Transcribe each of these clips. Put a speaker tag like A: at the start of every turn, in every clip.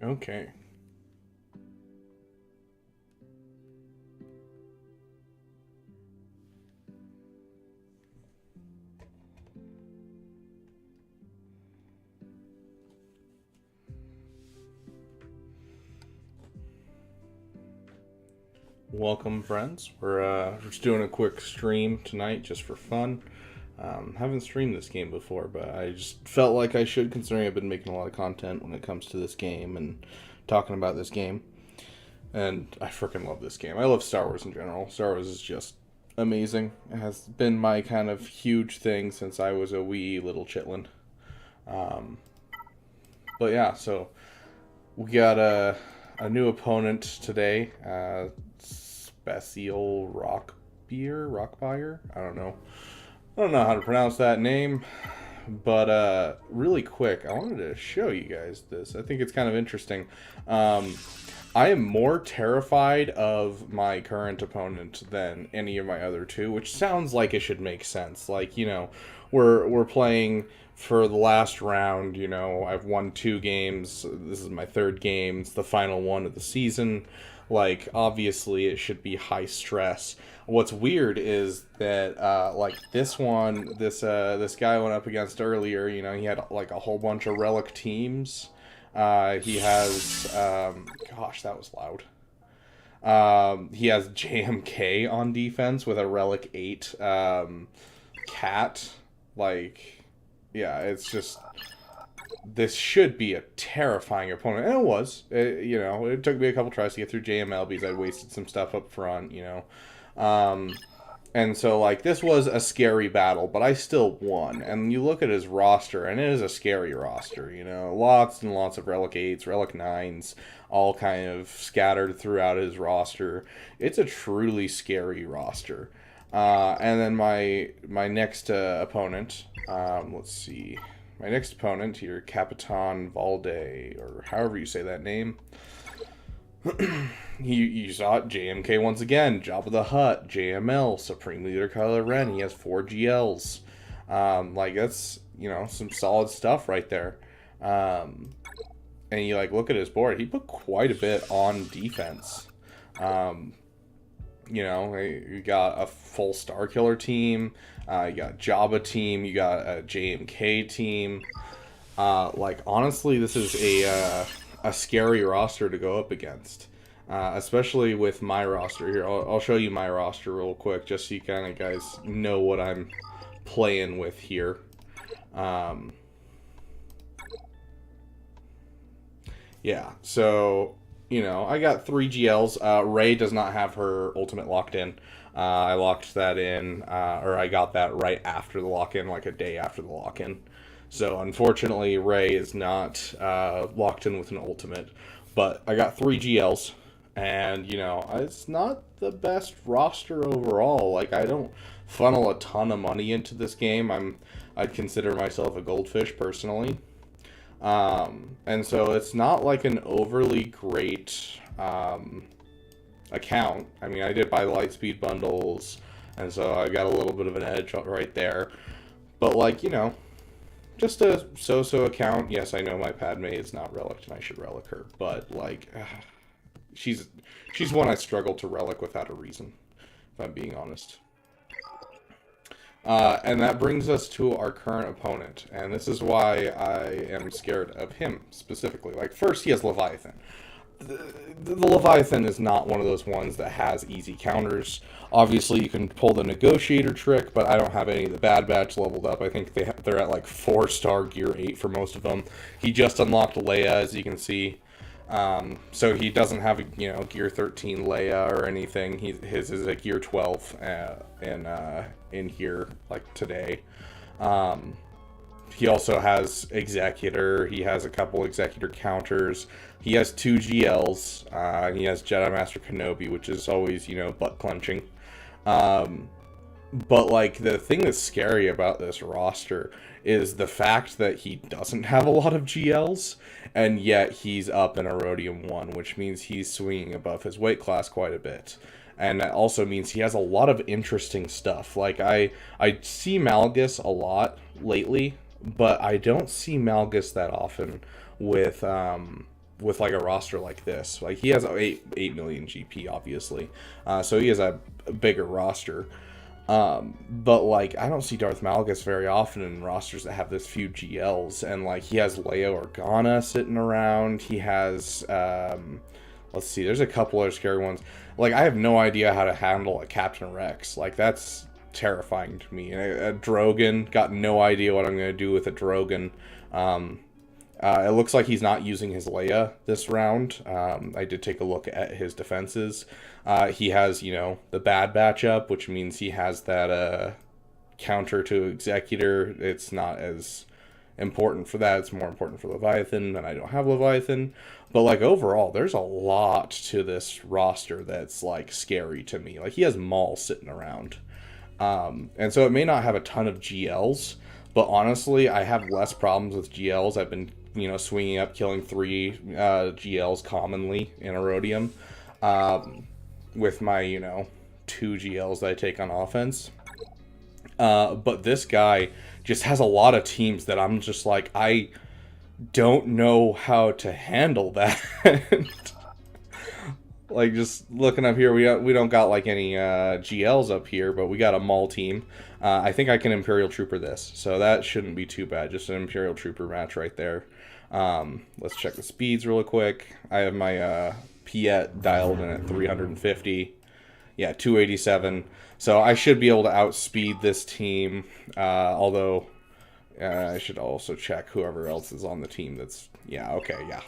A: Okay. Welcome, friends. We're just doing a quick stream tonight just for fun. Haven't streamed this game before, but I just felt like I should, considering I've been making a lot of content when it comes to this game and talking about this game. And I freaking love this game. I love Star Wars in general. Star Wars is just amazing. It has been my kind of huge thing since I was a wee little chitlin. Um, but yeah, so we got a new opponent today. Special Rockbeer? I don't know. I don't know how to pronounce that name. But really quick, I wanted to show you guys this. I think it's kind of interesting. I am more terrified of my current opponent than any of my other two, which sounds like it should make sense. Like, we're playing for the last round, I've won 2 games. This is my 3rd game. It's the final one of the season. Like, obviously it should be high stress. What's weird is that, like, this guy I went up against earlier, he had, like, a whole bunch of relic teams. He has, gosh, that was loud. He has JMK on defense with a relic 8, cat. Like, yeah, it's just, this should be a terrifying opponent. And it was. It took me a couple tries to get through JML because I wasted some stuff up front, And so, like, this was a scary battle, but I still won. And you look at his roster, and it is a scary roster, Lots and lots of Relic 8s, Relic 9s, all kind of scattered throughout his roster. It's a truly scary roster. And then my next opponent, let's see. My next opponent here, Capitan Valde, or however you say that name. You saw it, JMK once again, Jabba the Hutt, JML, Supreme Leader Kylo Ren. He has 4 GLs. Like, that's, some solid stuff right there. And you, like, look at his board. He put quite a bit on defense. You got a full Star Killer team. You got Jabba team. You got a JMK team. Like, honestly, this is a scary roster to go up against. Especially with my roster here. I'll show you my roster real quick, just so you kind of guys know what I'm playing with here. Yeah, so, I got 3 GLs. Rey does not have her ultimate locked in. I locked that in, or I got that right after the lock-in, like a day after the lock-in. So, unfortunately, Rey is not locked in with an ultimate. But I got 3 GLs. And, it's not the best roster overall. Like, I don't funnel a ton of money into this game. I'd consider myself a goldfish, personally. And so it's not like an overly great account. I mean, I did buy Lightspeed bundles, and so I got a little bit of an edge right there. But, like, just a so-so account. Yes, I know my Padme is not relic, and I should relic her. But, like, she's one I struggle to relic without a reason, if I'm being honest. And that brings us to our current opponent, and this is why I am scared of him specifically. Like, first, he has Leviathan. The Leviathan is not one of those ones that has easy counters. Obviously, you can pull the Negotiator trick, but I don't have any of the Bad Batch leveled up. I think they're at like 4-star gear 8 for most of them. He just unlocked Leia, as you can see. So he doesn't have a gear 13 Leia or anything. His is a gear 12 in here, like today. He also has Executor. He has a couple Executor counters. He has 2 GLs. He has Jedi Master Kenobi, which is always, butt clenching. But, like, the thing that's scary about this roster is the fact that he doesn't have a lot of GLs, and yet he's up in Erodium 1, which means he's swinging above his weight class quite a bit. And that also means he has a lot of interesting stuff. Like, I see MALGUS a lot lately, but I don't see MALGUS that often with with like a roster like this. Like he has 8 million GP, obviously, so he has a bigger roster. But like I don't see Darth Malgus very often in rosters that have this few GLs, and like he has Leia Organa sitting around. He has let's see, there's a couple other scary ones. Like I have no idea how to handle a Captain Rex. Like that's terrifying to me. A Drogon, got no idea what I'm going to do with a Drogon. It looks like he's not using his Leia this round. I did take a look at his defenses. He has, you know, the bad batch up, which means he has that counter to Executor. It's not as important for that. It's more important for Leviathan, and I don't have Leviathan. But like overall, there's a lot to this roster that's like scary to me. Like he has Maul sitting around. And so it may not have a ton of GLs, but honestly, I have less problems with GLs. I've been, you know, swinging up, killing 3 GLs commonly in Erodium, with my, you know, 2 GLs that I take on offense. But this guy just has a lot of teams that I'm just like, I don't know how to handle that. Like, just looking up here, we don't got, like, any GLs up here, but we got a Maul team. I think I can Imperial Trooper this, so that shouldn't be too bad. Just an Imperial Trooper match right there. Let's check the speeds real quick. I have my Piet dialed in at 350. Yeah, 287. So I should be able to outspeed this team, although I should also check whoever else is on the team that's... Yeah, okay, yeah.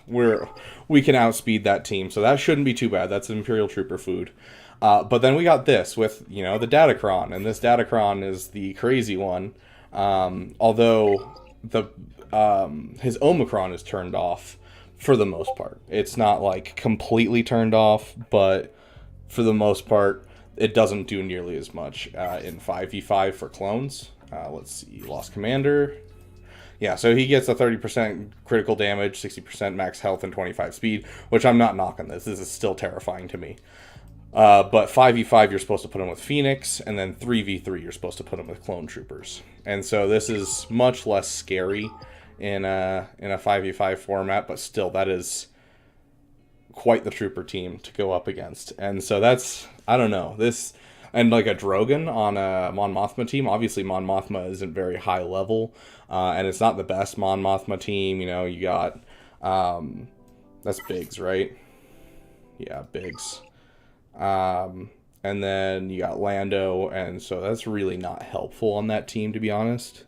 A: We can outspeed that team, so that shouldn't be too bad. That's Imperial Trooper food. But then we got this with, you know, the Datacron, and this Datacron is the crazy one. Although the his Omicron is turned off for the most part. It's not, like, completely turned off, but for the most part, it doesn't do nearly as much in 5v5 for clones. Let's see, Lost Commander. Yeah, so he gets a 30% critical damage, 60% max health, and 25 speed, which I'm not knocking this. This is still terrifying to me. But 5v5, you're supposed to put him with Phoenix, and then 3v3, you're supposed to put him with Clone Troopers. And so this is much less scary in a 5v5 format, but still, that is quite the trooper team to go up against. And so that's, I don't know, this... And like a Drogon on a Mon Mothma team. Obviously, Mon Mothma isn't very high level, and it's not the best Mon Mothma team. You know, you got that's Biggs, right? Yeah, Biggs. And then you got Lando, and so that's really not helpful on that team, to be honest.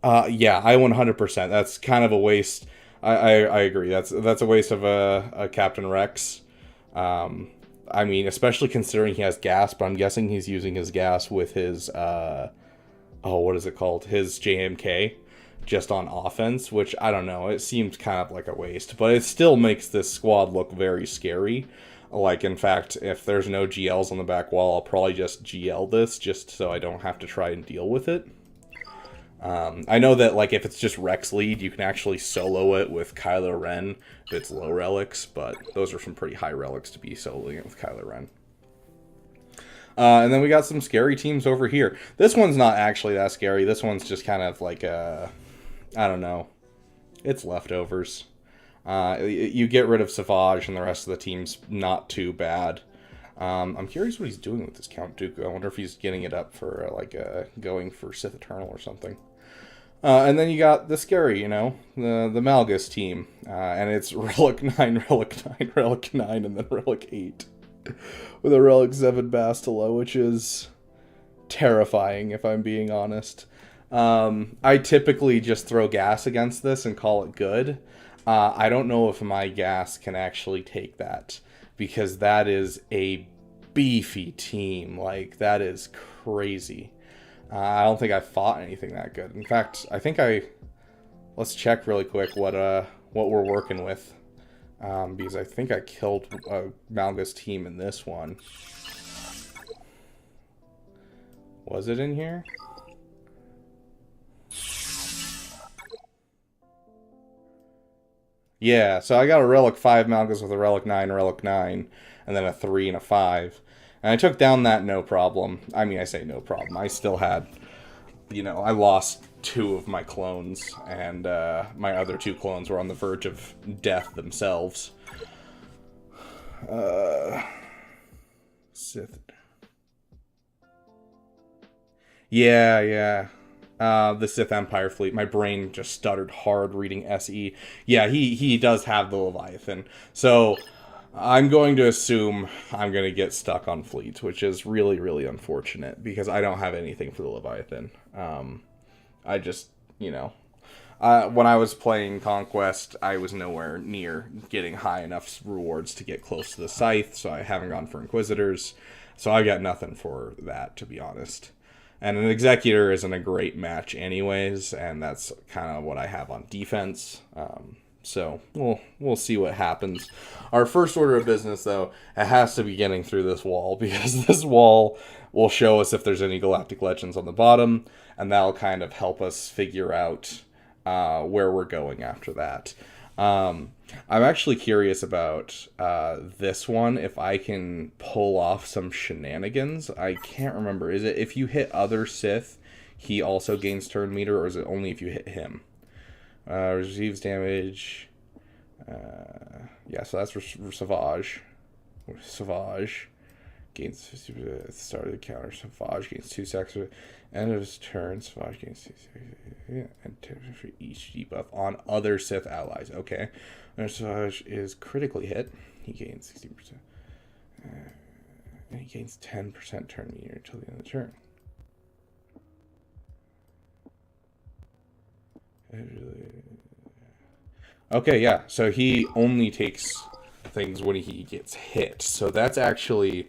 A: Yeah, I 100%. That's kind of a waste. I agree. That's a waste of a Captain Rex. I mean, especially considering he has gas, but I'm guessing he's using his gas with his, what is it called? His JMK, just on offense, which, I don't know, it seems kind of like a waste. But it still makes this squad look very scary. Like, in fact, if there's no GLs on the back wall, I'll probably just GL this, just so I don't have to try and deal with it. I know that, like, if it's just Rex lead, you can actually solo it with Kylo Ren if it's low relics, but those are some pretty high relics to be soloing it with Kylo Ren. And then we got some scary teams over here. This one's not actually that scary. This one's just kind of like I don't know. It's leftovers. You get rid of Savage and the rest of the team's not too bad. I'm curious what he's doing with this Count Dooku. I wonder if he's getting it up for, going for Sith Eternal or something. And then you got the scary, you know, the Malgus team. And it's Relic 9, Relic 9, Relic 9, and then Relic 8. With a Relic 7 Bastila, which is terrifying, if I'm being honest. I typically just throw gas against this and call it good. I don't know if my gas can actually take that, because that is a beefy team. Like, that is crazy. I don't think I fought anything that good. In fact, I think let's check really quick what we're working with. Because I think I killed a Malgus team in this one. Was it in here? Yeah, so I got a Relic 5 Malgus with a Relic 9, and then a 3 and a 5. And I took down that no problem. I mean, I say no problem. I still had, you know, I lost 2 of my clones, and my other 2 clones were on the verge of death themselves. Sith. Yeah. The Sith Empire fleet. My brain just stuttered hard reading SE. Yeah, he does have the Leviathan. So I'm going to assume I'm going to get stuck on fleets, which is really, really unfortunate because I don't have anything for the Leviathan. I just, you know, when I was playing Conquest, I was nowhere near getting high enough rewards to get close to the Scythe, so I haven't gone for Inquisitors. So I got nothing for that, to be honest. And an Executor isn't a great match anyways, and that's kind of what I have on defense. So we'll see what happens. Our first order of business, though, it has to be getting through this wall, because this wall will show us if there's any Galactic Legends on the bottom, and that'll kind of help us figure out where we're going after that. I'm actually curious about this one, if I can pull off some shenanigans. I can't remember. Is it if you hit other Sith, he also gains turn meter, or is it only if you hit him? Receives damage. Yeah, so that's for Savage. Savage gains 50% at the start of the counter. Savage gains 2 seconds. End of his turn, Savage gains 2 seconds. And 10% for each debuff on other Sith allies. Okay. When Savage is critically hit, he gains 60%. And he gains 10% turn meter until the end of the turn. Okay, yeah. So he only takes things when he gets hit. So that's actually...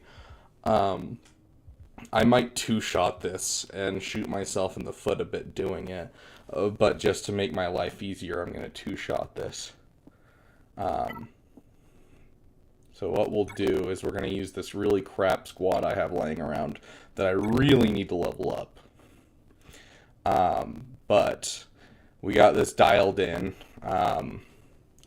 A: I might two-shot this and shoot myself in the foot a bit doing it. But just to make my life easier, I'm going to two-shot this. So what we'll do is we're going to use this really crap squad I have laying around that I really need to level up. But we got this dialed in.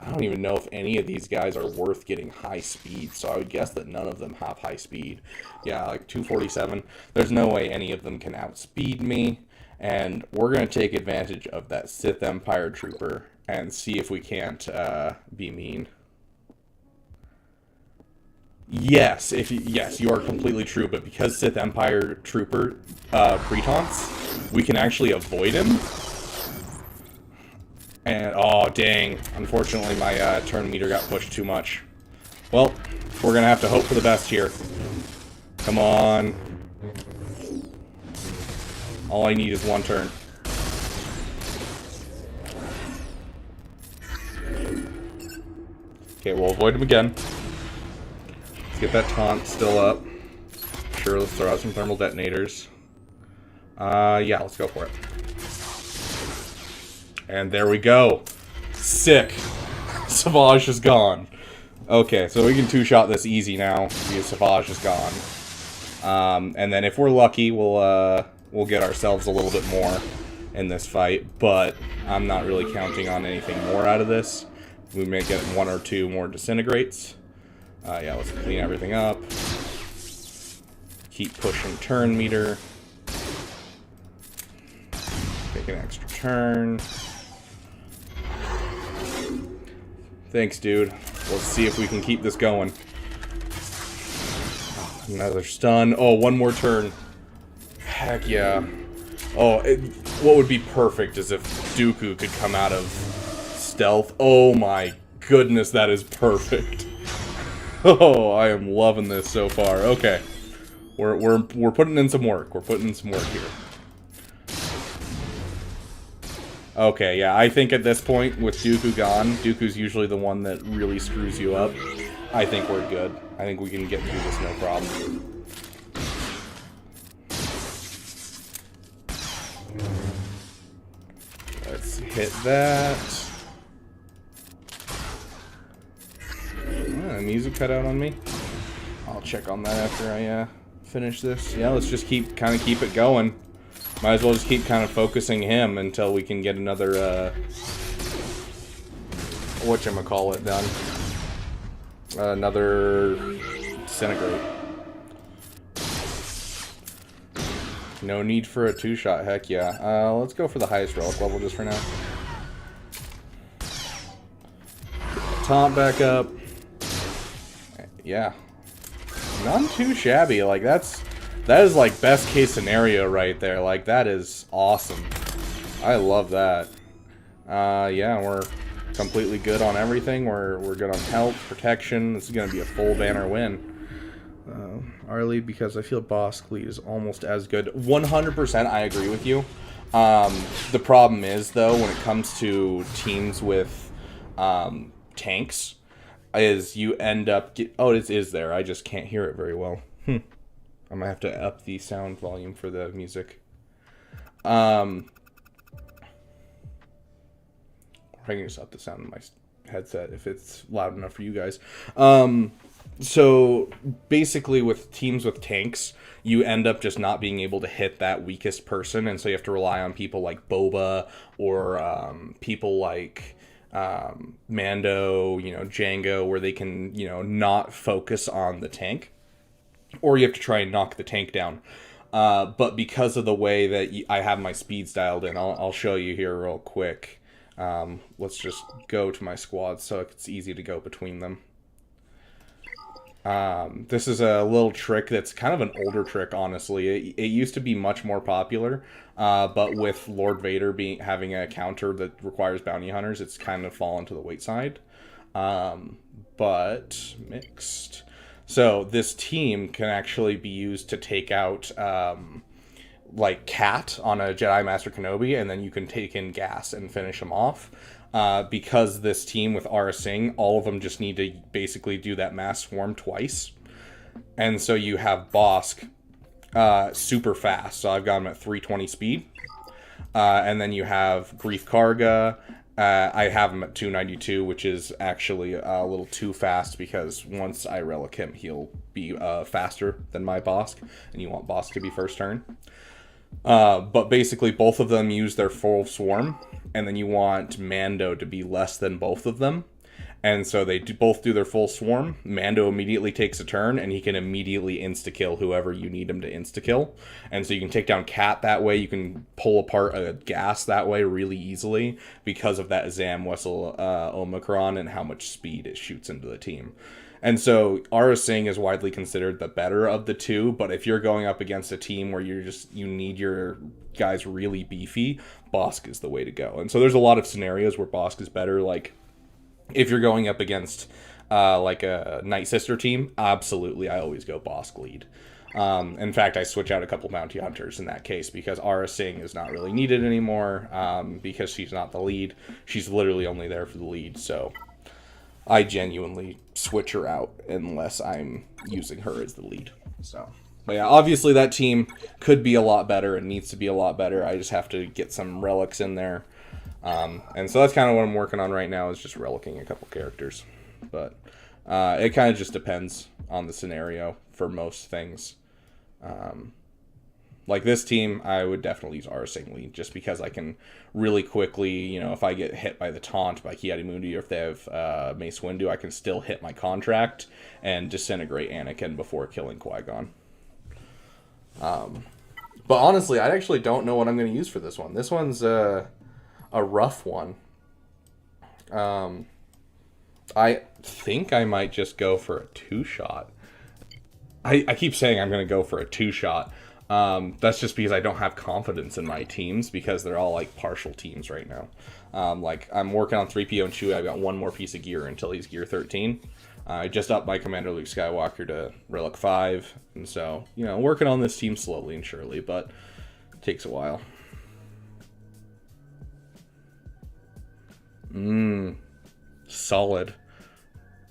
A: I don't even know if any of these guys are worth getting high speed, so I would guess that none of them have high speed. Yeah, like 247. There's no way any of them can outspeed me, and we're going to take advantage of that Sith Empire Trooper and see if we can't be mean. Yes, yes, you are completely true, but because Sith Empire Trooper pre-taunts, we can actually avoid him. And, oh, dang. Unfortunately, my turn meter got pushed too much. Well, we're going to have to hope for the best here. Come on. All I need is one turn. Okay, we'll avoid him again. Let's get that taunt still up. Sure, let's throw out some thermal detonators. Yeah, let's go for it. And there we go. Sick. Savage is gone. Okay, so we can two-shot this easy now because Savage is gone. And then if we're lucky, we'll get ourselves a little bit more in this fight. But I'm not really counting on anything more out of this. We may get 1 or 2 more disintegrates. Yeah, let's clean everything up. Keep pushing turn meter. Take an extra turn. Thanks, dude. Let's see if we can keep this going. Oh, another stun. Oh, 1 more turn. Heck yeah. Oh, what would be perfect is if Dooku could come out of stealth. Oh my goodness, that is perfect. Oh, I am loving this so far. Okay. We're putting in some work. We're putting in some work here. Okay, yeah, I think at this point, with Dooku gone, Dooku's usually the one that really screws you up. I think we're good. I think we can get through this no problem. Let's hit that. Music cut out on me. I'll check on that after I finish this. Yeah, let's just keep it going. Might as well just keep kind of focusing him until we can get another, whatchamacallit done. Another disintegrate. No need for a 2-shot, heck yeah. Let's go for the highest relic level just for now. Taunt back up. Yeah. Not too shabby. Like, that is like best case scenario right there. Like, that is awesome. I love that. Yeah, we're completely good on everything. We're good on health, protection. This is going to be a full banner win. Our lead, because I feel boss lead is almost as good. 100% I agree with you. The problem is, though, when it comes to teams with tanks, is you end up... oh, it is there. I just can't hear it very well. I might have to up the sound volume for the music. I can just up the sound in my headset if it's loud enough for you guys. So basically with teams with tanks, you end up just not being able to hit that weakest person, and so you have to rely on people like Boba or people like Mando, you know, Django, where they can, you know, not focus on the tank, or you have to try and knock the tank down. But because of the way that I have my speeds dialed in, I'll show you here real quick. Let's just go to my squad so it's easy to go between them. This is a little trick that's kind of an older trick, honestly. It used to be much more popular, but with Lord Vader having a counter that requires bounty hunters, it's kind of fallen to the wayside. But mixed. So this team can actually be used to take out like Cat on a Jedi Master Kenobi, and then you can take in Gas and finish them off. Because this team with Aurra Sing, all of them just need to basically do that mass swarm twice. And so you have Bosk super fast. So I've got him at 320 speed. And then you have Grief Karga. I have him at 292, which is actually a little too fast because once I relic him, he'll be faster than my Bosk. And you want Bosk to be first turn. But basically both of them use their full swarm, and then you want Mando to be less than both of them. And so they both do their full swarm. Mando immediately takes a turn, and he can immediately insta-kill whoever you need him to insta-kill. And so you can take down Cat that way. You can pull apart a Gas that way really easily because of that Zam Wessel Omicron and how much speed it shoots into the team. And so Aurra Sing is widely considered the better of the two, but if you're going up against a team where you need your guys really beefy, Bosk is the way to go. And so there's a lot of scenarios where Bosk is better, like if you're going up against like a Night Sister team, absolutely I always go Bosk lead. In fact, I switch out a couple bounty hunters in that case because Aurra Sing is not really needed anymore because she's not the lead. She's literally only there for the lead, so I genuinely switch her out unless I'm using her as the lead. So, but yeah, obviously that team could be a lot better and needs to be a lot better. I just have to get some relics in there. And so that's kind of what I'm working on right now, is just relicking a couple characters. But it kind of just depends on the scenario for most things. Like this team, I would definitely use Aurra Sing lead just because I can really quickly, you know, if I get hit by the taunt by Ki-Adi-Mundi, or if they have Mace Windu, I can still hit my contract and disintegrate Anakin before killing Qui-Gon. But honestly, I actually don't know what I'm going to use for this one. This one's a rough one. I think I might just go for a 2-shot. I keep saying I'm going to go for a 2-shot. That's just because I don't have confidence in my teams because they're all like partial teams right now. Like I'm working on 3PO and Chewie. I've got one more piece of gear until he's gear 13. I just upped my Commander Luke Skywalker to Relic 5. And so, you know, working on this team slowly and surely, but it takes a while. Solid.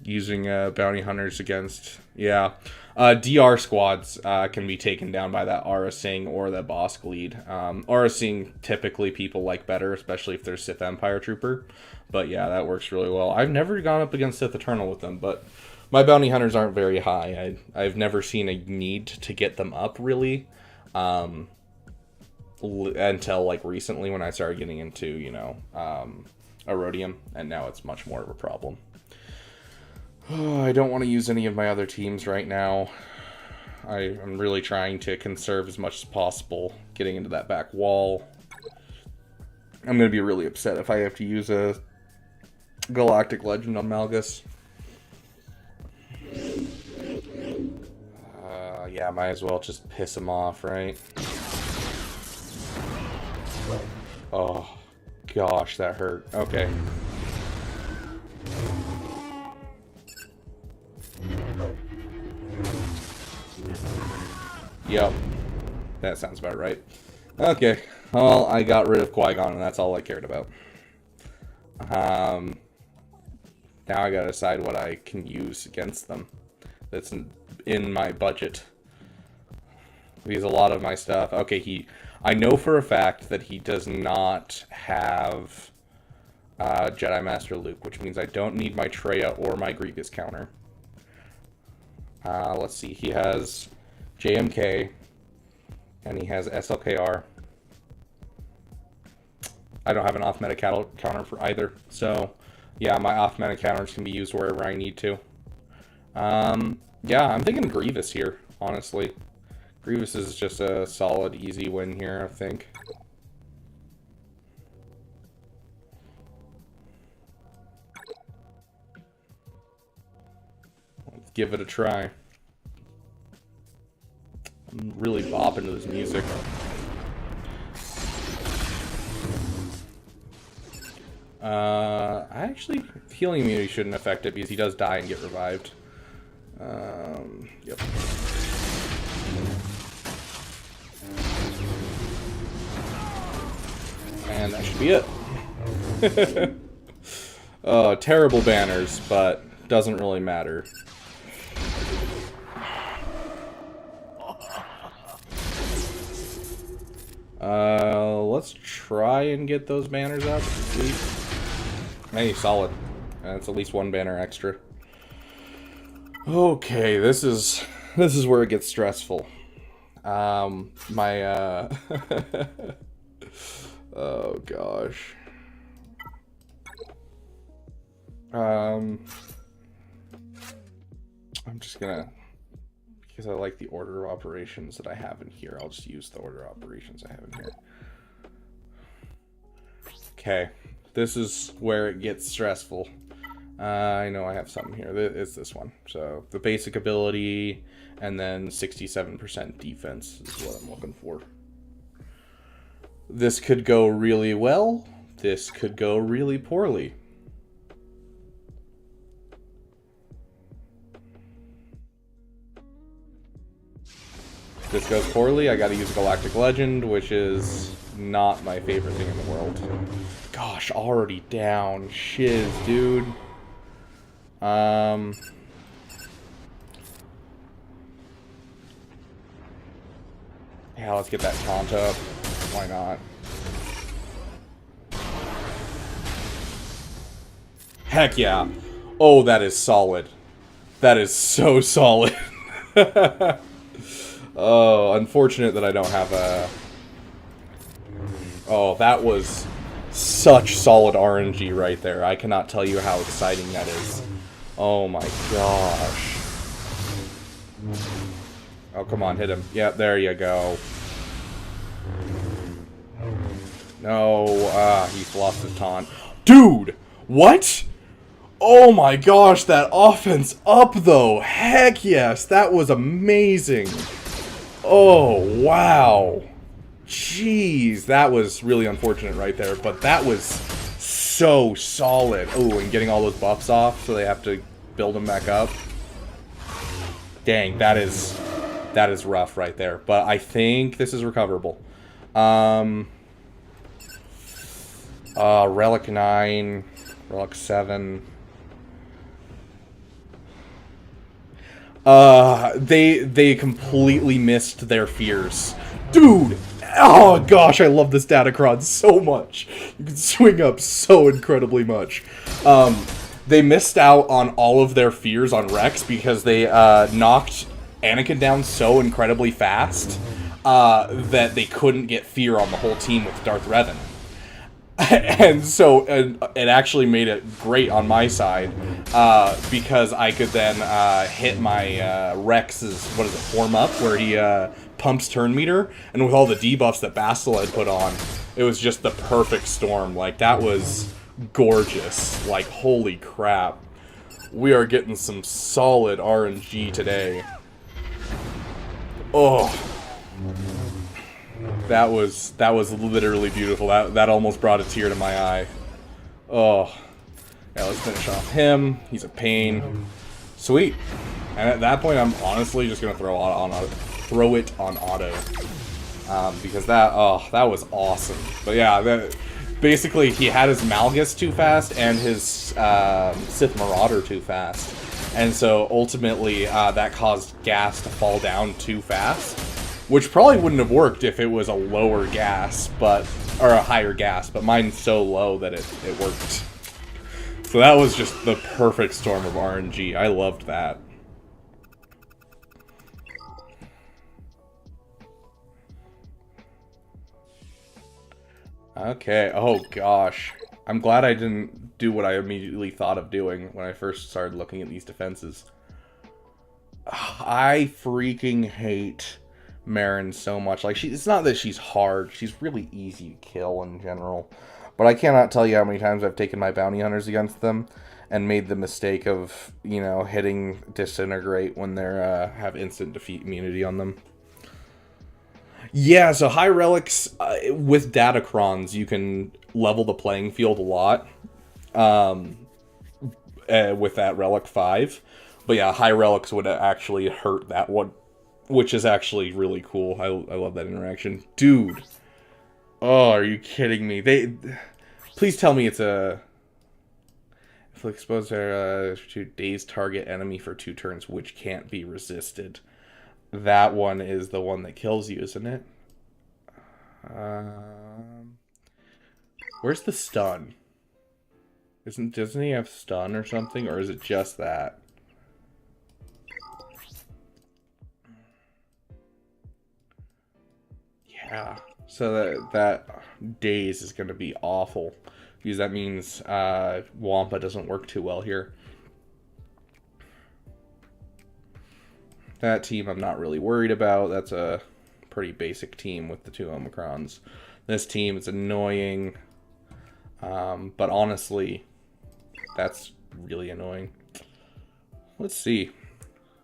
A: Using bounty hunters against... Yeah. DR squads can be taken down by that Aurra Sing or that Bosk lead. Aurra Sing, typically people like better, especially if they're Sith Empire Trooper. But yeah, that works really well. I've never gone up against Sith Eternal with them, but my bounty hunters aren't very high. I've never seen a need to get them up, really. Until, like, recently when I started getting into, you know, Erodium, and now it's much more of a problem. Oh, I don't want to use any of my other teams right now. I'm really trying to conserve as much as possible getting into that back wall. I'm going to be really upset if I have to use a Galactic Legend on MALGUS. Yeah, might as well just piss him off, right? Oh, gosh, that hurt. Okay. Yep. That sounds about right. Okay. Well, I got rid of Qui-Gon, and that's all I cared about. Now I gotta decide what I can use against them that's in my budget. Because a lot of my stuff... Okay, I know for a fact that he does not have Jedi Master Luke, which means I don't need my Treya or my Grievous counter. Let's see, he has JMK, and he has SLKR. I don't have an off-meta counter for either, so yeah, my off-meta counters can be used wherever I need to. Yeah, I'm thinking Grievous here, honestly. Grievous is just a solid, easy win here, I think. Let's give it a try. I'm really bopping to this music. Actually, healing immunity shouldn't affect it because he does die and get revived. Yep. And that should be it. Terrible banners, but doesn't really matter. Let's try and get those banners up. Sweet. Hey, solid. That's at least one banner extra. Okay, this is where it gets stressful. Oh gosh. I'm just gonna, because I like the order of operations that I have in here, I'll just use the order of operations I have in here. Okay, this is where it gets stressful. I know I have something here. It's this one. So the basic ability and then 67% defense is what I'm looking for. This could go really well. This could go really poorly. If this goes poorly, I gotta use Galactic Legend, which is not my favorite thing in the world. Gosh, already down. Shiz, dude. Yeah, let's get that taunt up. Why not? Heck yeah. Oh, that is solid. That is so solid. Oh, unfortunate that I don't have a... Oh, that was such solid RNG right there. I cannot tell you how exciting that is. Oh my gosh. Oh, come on, hit him. Yeah, there you go. No, he's lost his taunt. Dude! What? Oh my gosh, that offense up though! Heck yes, that was amazing! Oh, wow. Jeez, that was really unfortunate right there, but that was so solid. Oh, and getting all those buffs off, so they have to build them back up. Dang, that is rough right there, but I think this is recoverable. Relic 9, Relic 7. They completely missed their fears. Dude! Oh gosh, I love this Datacron so much. You can swing up so incredibly much. They missed out on all of their fears on Rex because they knocked Anakin down so incredibly fast that they couldn't get fear on the whole team with Darth Revan. And so it actually made it great on my side because I could then hit my Rex's, what is it, form up, where he pumps turn meter, and with all the debuffs that Bastel had put on, it was just the perfect storm. Like, that was gorgeous. Like, holy crap. We are getting some solid RNG today. Oh. That was literally beautiful. That almost brought a tear to my eye. Oh. Yeah, let's finish off him. He's a pain. Sweet. And at that point, I'm honestly just gonna throw it on auto. Because that was awesome. But yeah, basically he had his Malgus too fast and his Sith Marauder too fast. And so ultimately that caused gas to fall down too fast. Which probably wouldn't have worked if it was a lower gas, or a higher gas, but mine's so low that it worked. So that was just the perfect storm of RNG. I loved that. Okay, oh gosh. I'm glad I didn't do what I immediately thought of doing when I first started looking at these defenses. I freaking hate Marin so much. Like, it's not that she's hard, she's really easy to kill in general, but I cannot tell you how many times I've taken my bounty hunters against them and made the mistake of, you know, hitting disintegrate when they're have instant defeat immunity on them. Yeah, so high relics with datacrons, you can level the playing field a lot with that relic 5, but yeah, high relics would actually hurt that one, which is actually really cool. I love that interaction. Dude. Oh, are you kidding me? Please tell me it's a... If exposed to dazed target enemy for 2 turns, which can't be resisted. That one is the one that kills you, isn't it? Where's the stun? Doesn't he have stun or something? Or is it just that? Yeah, so that daze is going to be awful, because that means Wampa doesn't work too well here. That team I'm not really worried about. That's a pretty basic team with the 2 Omicrons. This team is annoying, but honestly, that's really annoying. Let's see.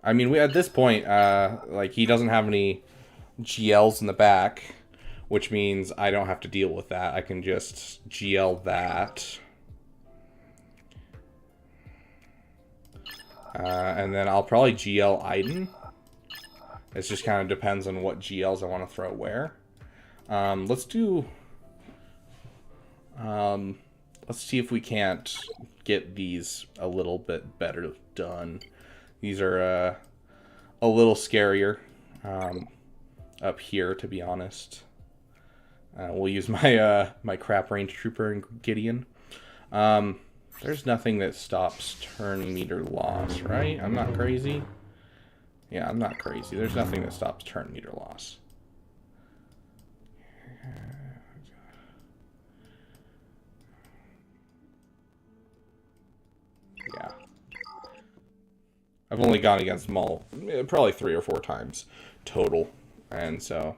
A: I mean, at this point, like, he doesn't have any GLs in the back, which means I don't have to deal with that. I can just GL that. And then I'll probably GL Iden. It just kind of depends on what GLs I want to throw where. Let's see if we can't get these a little bit better done. These are a little scarier. Up here, to be honest. We'll use my my crap range trooper and Gideon. There's nothing that stops turn meter loss, right? I'm not crazy. Yeah, I'm not crazy. There's nothing that stops turn meter loss. Yeah. I've only gone against Maul probably 3 or 4 times total. And so,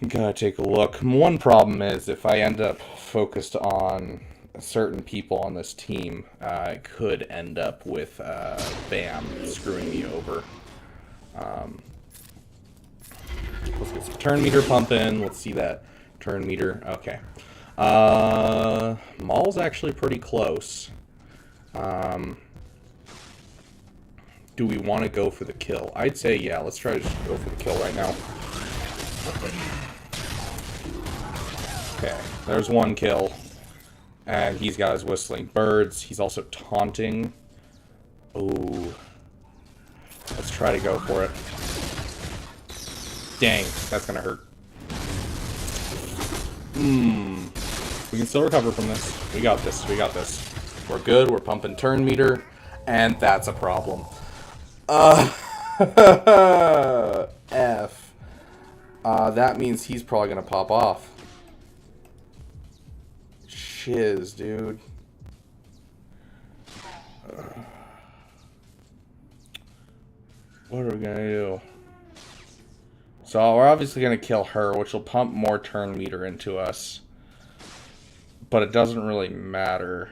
A: gotta take a look. One problem is if I end up focused on certain people on this team, I could end up with Bam screwing me over. Let's get some turn meter pumping. Let's see that turn meter. Okay. Maul's actually pretty close. Do we want to go for the kill? I'd say, yeah, let's try to just go for the kill right now. Okay, there's one kill. And he's got his whistling birds. He's also taunting. Ooh. Let's try to go for it. Dang, that's gonna hurt. We can still recover from this. We got this, we got this. We're good, we're pumping turn meter, and that's a problem. F. That means he's probably gonna pop off. shiz, dude. What are we gonna do? So we're obviously gonna kill her, which will pump more turn meter into us. But it doesn't really matter.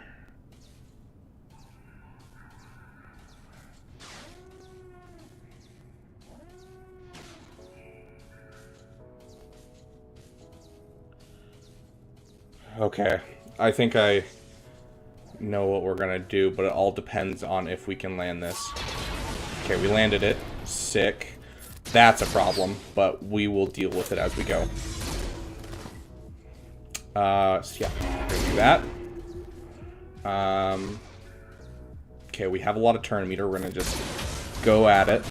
A: Okay, I think I know what we're gonna do, but it all depends on if we can land this. Okay, we landed it. Sick. That's a problem, but we will deal with it as we go. So yeah, we're gonna do that. Okay, we have a lot of turn meter. We're gonna just go at it.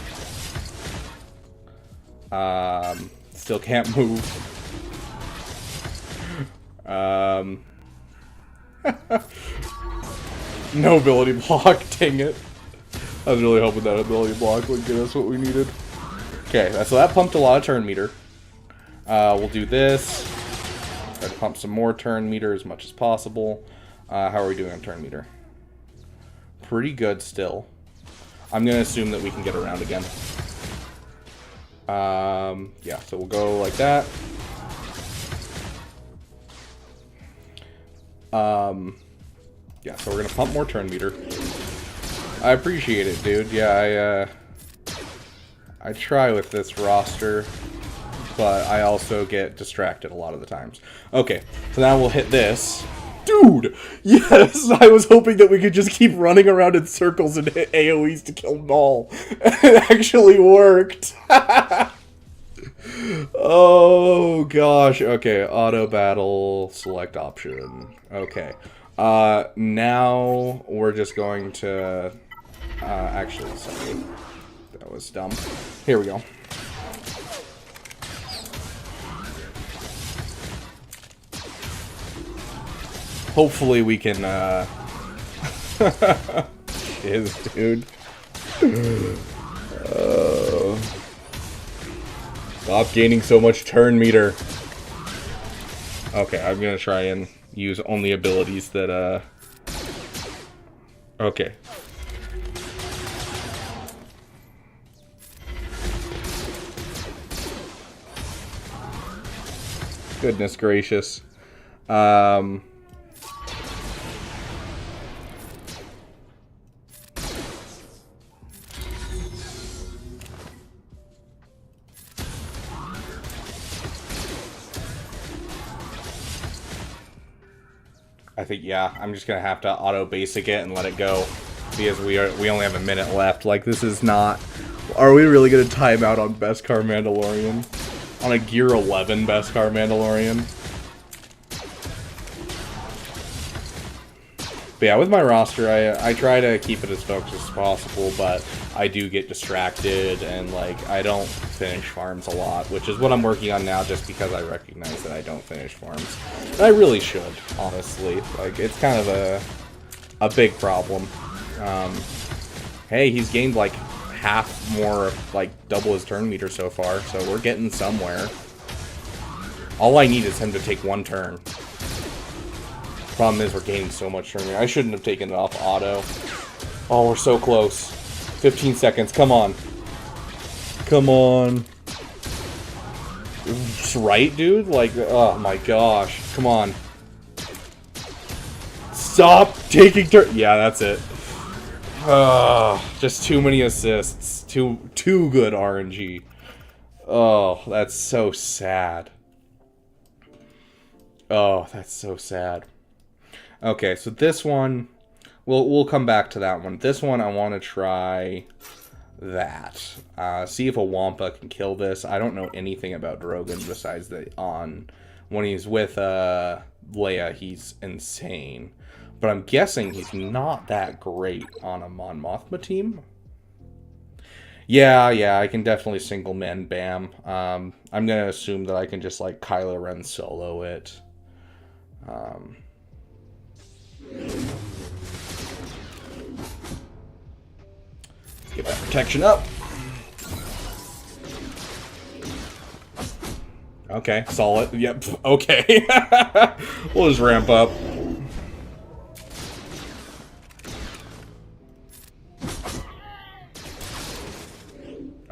A: Still can't move. No ability block, dang it. I was really hoping that ability block would get us what we needed. Okay, so that pumped a lot of turn meter. We'll do this. Try to pump some more turn meter as much as possible. How are we doing on turn meter? Pretty good still. I'm going to assume that we can get around again. Yeah, so we'll go like that. Yeah, so we're going to pump more turn meter. I appreciate it, dude. Yeah, I try with this roster, but I also get distracted a lot of the times. Okay, so now we'll hit this. Dude! Yes! I was hoping that we could just keep running around in circles and hit AoEs to kill Maul. It actually worked! Oh, gosh. Okay, auto battle, select option. Okay. Now we're just going to... actually, sorry. That was dumb. Here we go. Hopefully we can, Shiz, dude. Stop gaining so much turn meter. Okay, I'm gonna try and use only abilities that, okay. Goodness gracious. I think, yeah, I'm just gonna have to auto basic it and let it go because we only have a minute left. Like, this is not. Are we really gonna time out on Beskar Mandalorian? On a Gear 11 Beskar Mandalorian? But yeah, with my roster, I try to keep it as focused as possible, but I do get distracted and, like, I don't finish farms a lot, which is what I'm working on now just because I recognize that I don't finish farms. And I really should, honestly. Like, it's kind of a big problem. Hey, he's gained, like, half more, like, double his turn meter so far, so we're getting somewhere. All I need is him to take one turn. Problem is, we're gaining so much turn meter. I shouldn't have taken it off auto. Oh, we're so close. 15 seconds, come on. Come on. Right, dude? Like, oh my gosh. Come on. Stop taking turn. Yeah, that's it. Just too many assists. Too good RNG. Oh, that's so sad. Oh, that's so sad. Okay, so this one, we'll come back to that one. This one, I want to try that. See if a Wampa can kill this. I don't know anything about Drogon besides that when he's with Leia, he's insane. But I'm guessing he's not that great on a Mon Mothma team. Yeah, I can definitely single man bam. I'm going to assume that I can just, like, Kylo Ren solo it. Get that protection up. Okay, solid. Yep, okay. We'll just ramp up.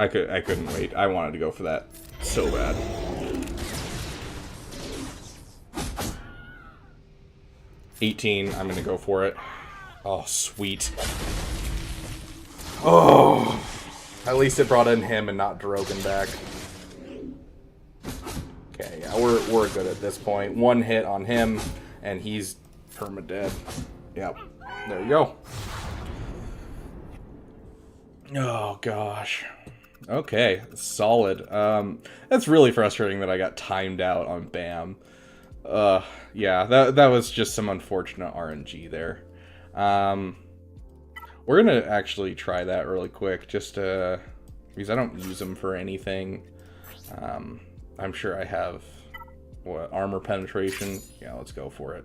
A: I couldn't wait. I wanted to go for that so bad. $18. I'm gonna go for it. Oh, sweet. Oh, at least it brought in him and not Drogon back. Okay, yeah, we're good at this point. One hit on him, and he's permadead. Yep, there you go. Oh gosh. Okay, solid. That's really frustrating that I got timed out on BAM. Yeah, that was just some unfortunate RNG there. We're gonna actually try that really quick, just because I don't use them for anything. I'm sure I have what, armor penetration. Yeah, let's go for it.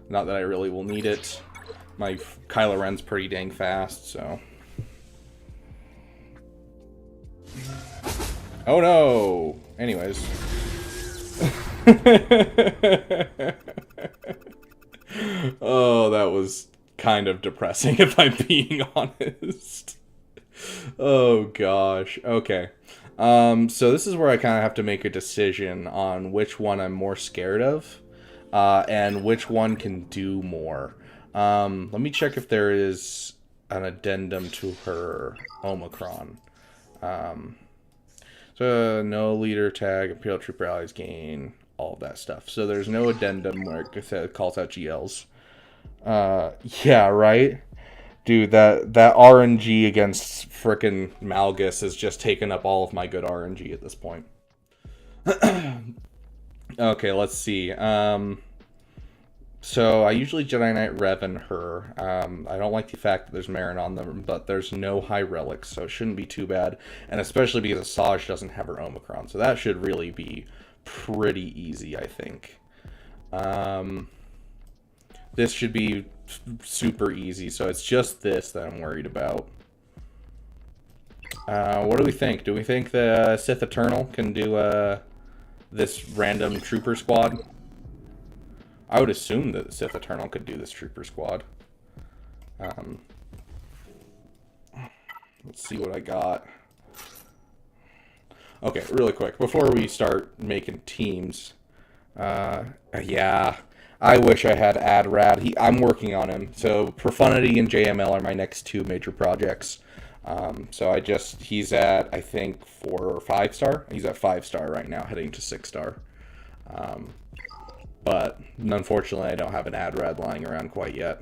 A: Not that I really will need it. My Kylo Ren's pretty dang fast, so. Oh no! Anyways. Oh, that was kind of depressing if I'm being honest. Oh gosh. Okay. So this is where I kind of have to make a decision on which one I'm more scared of, and which one can do more. Let me check if there is an addendum to her Omicron. So no leader tag, Imperial Trooper allies gain, all of that stuff. So there's no addendum where it calls out GLs. Yeah, right? Dude, that RNG against frickin' MALGUS has just taken up all of my good RNG at this point. Okay, let's see. So I usually Jedi Knight Revan her. I don't like the fact that there's Marin on them, but there's no high relics, so it shouldn't be too bad. And especially because Asajj doesn't have her Omicron, so that should really be pretty easy, I think. This should be super easy, so it's just this that I'm worried about. What do we think? Do we think the Sith Eternal can do this random trooper squad? I would assume that the Sith Eternal could do this trooper squad. Let's see what I got. Okay, really quick, before we start making teams. Yeah, I wish I had Adrad. I'm working on him. So Profundity and JML are my next two major projects. So he's at, I think, 4 or 5 star. He's at 5 star right now, heading to 6 star. But unfortunately, I don't have an Adrad lying around quite yet.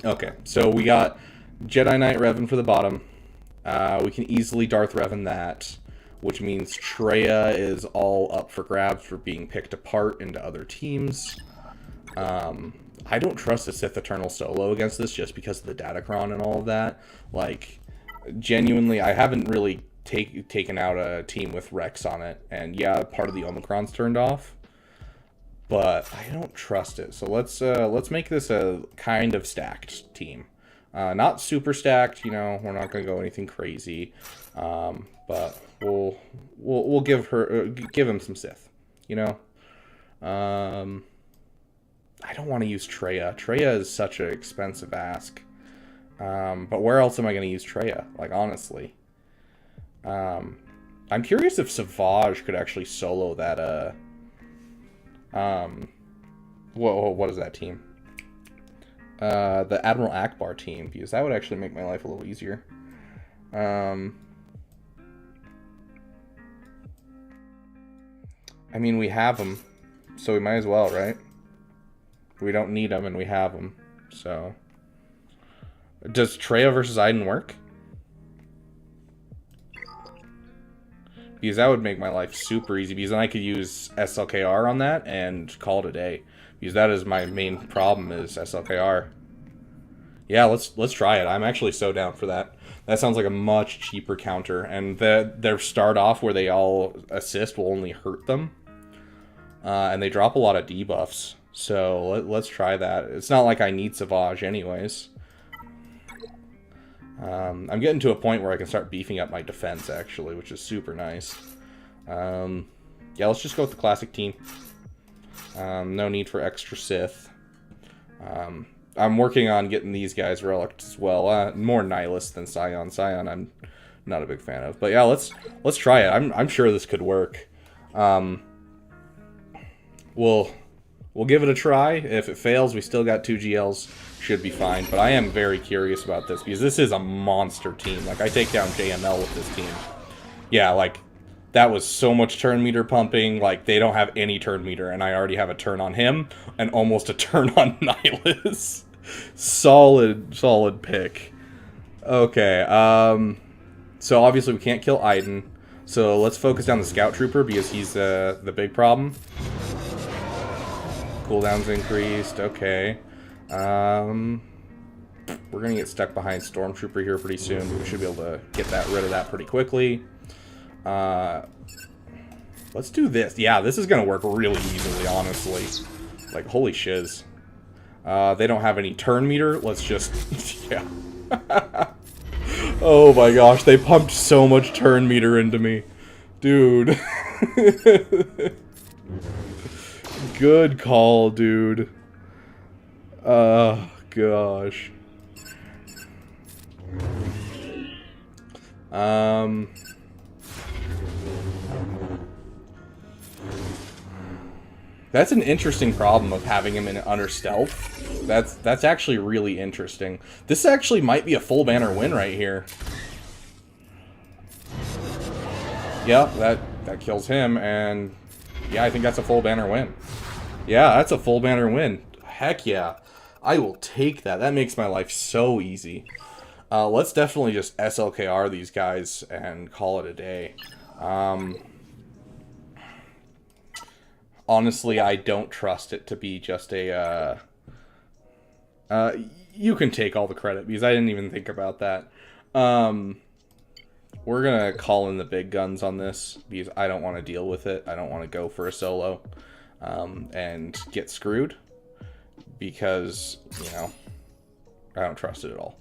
A: Okay, so we got Jedi Knight Revan for the bottom. We can easily Darth Revan that, which means Treya is all up for grabs for being picked apart into other teams. I don't trust the Sith Eternal solo against this just because of the Datacron and all of that. Like, genuinely, I haven't really taken out a team with Rex on it, and yeah, part of the Omicron's turned off, but I don't trust it. So let's make this a kind of stacked team, not super stacked. You know, we're not gonna go anything crazy, but we'll give him some Sith. You know, I don't want to use Treya. Treya is such an expensive ask, but where else am I gonna use Treya? Like, honestly. I'm curious if Savage could actually solo that, what is that team? The Admiral Ackbar team, because that would actually make my life a little easier. I mean, we have them, so we might as well, right? We don't need them, and we have them, so. Does Treya versus Iden work? Because that would make my life super easy, because then I could use SLKR on that and call it a day. Because that is my main problem, is SLKR. Yeah, let's try it. I'm actually so down for that. That sounds like a much cheaper counter, and their start off where they all assist will only hurt them. And they drop a lot of debuffs, so let's try that. It's not like I need Savage anyways. I'm getting to a point where I can start beefing up my defense, actually, which is super nice. Yeah, let's just go with the classic team. No need for extra Sith. I'm working on getting these guys relics as well. More Nihilist than Scion. Scion I'm not a big fan of. But yeah, let's try it. I'm sure this could work. We'll give it a try. If it fails, we still got 2 GLs. Should be fine. But I am very curious about this because this is a monster team. Like, I take down JML with this team. Yeah, like, that was so much turn meter pumping. Like, they don't have any turn meter, and I already have a turn on him and almost a turn on Nihilus. Solid pick. Okay, so obviously we can't kill Iden. So let's focus down the Scout Trooper because he's the big problem. Cooldown's increased. Okay. We're gonna get stuck behind Stormtrooper here pretty soon, but we should be able to get rid of that pretty quickly. Let's do this. Yeah, this is gonna work really easily, honestly. Like, holy shiz. They don't have any turn meter. Let's just... yeah. Oh my gosh, they pumped so much turn meter into me. Dude. Good call, dude. Gosh. That's an interesting problem of having him in under stealth. That's actually really interesting. This actually might be a full banner win right here. Yep, that kills him, and yeah, I think that's a full banner win. Yeah, that's a full banner win. Heck yeah. I will take that. That makes my life so easy. Let's definitely just SLKR these guys and call it a day. Honestly, I don't trust it to be just a... you can take all the credit, because I didn't even think about that. We're going to call in the big guns on this, because I don't want to deal with it. I don't want to go for a solo and get screwed, because, you know, I don't trust it at all.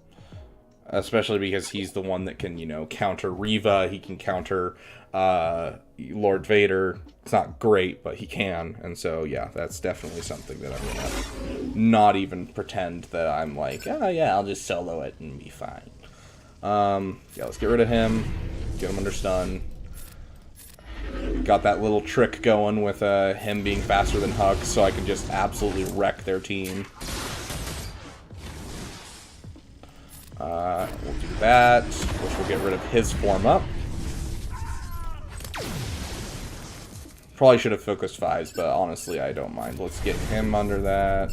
A: Especially because he's the one that can, you know, counter Reva. He can counter Lord Vader. It's not great, but he can. And so, yeah, that's definitely something that I'm going to not even pretend that I'm like, oh, yeah, I'll just solo it and be fine. Yeah, let's get rid of him. Get him under stun. Got that little trick going with him being faster than Hux, so I can just absolutely wreck their team. We'll do that, which will get rid of his form up. Probably should have focused 5s, but honestly, I don't mind. Let's get him under that.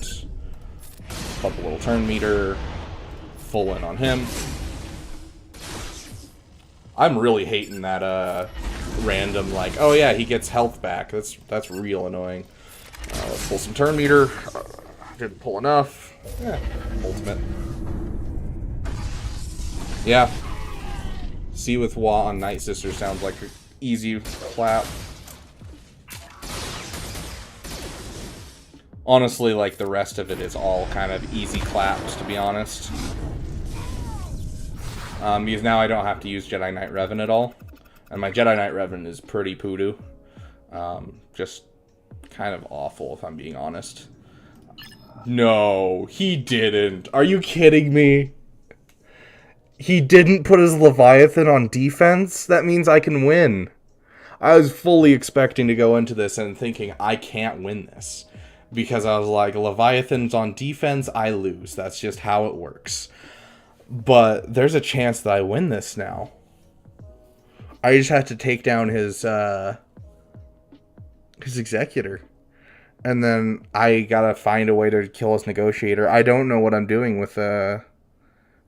A: Pump a little turn meter. Full in on him. I'm really hating that random, like, oh yeah, he gets health back. That's real annoying. Let's pull some turn meter. Didn't pull enough. Yeah, ultimate. Yeah. C with Wa on Night Sister sounds like an easy clap. Honestly, like, the rest of it is all kind of easy claps, to be honest. Because now I don't have to use Jedi Knight Revan at all. And my Jedi Knight Revan is pretty poodoo. Just kind of awful, if I'm being honest. No, he didn't. Are you kidding me? He didn't put his Leviathan on defense? That means I can win. I was fully expecting to go into this and thinking, I can't win this. Because I was like, Leviathan's on defense, I lose. That's just how it works. But there's a chance that I win this now. I just have to take down his Executor. And then I gotta find a way to kill his Negotiator. I don't know what I'm doing with that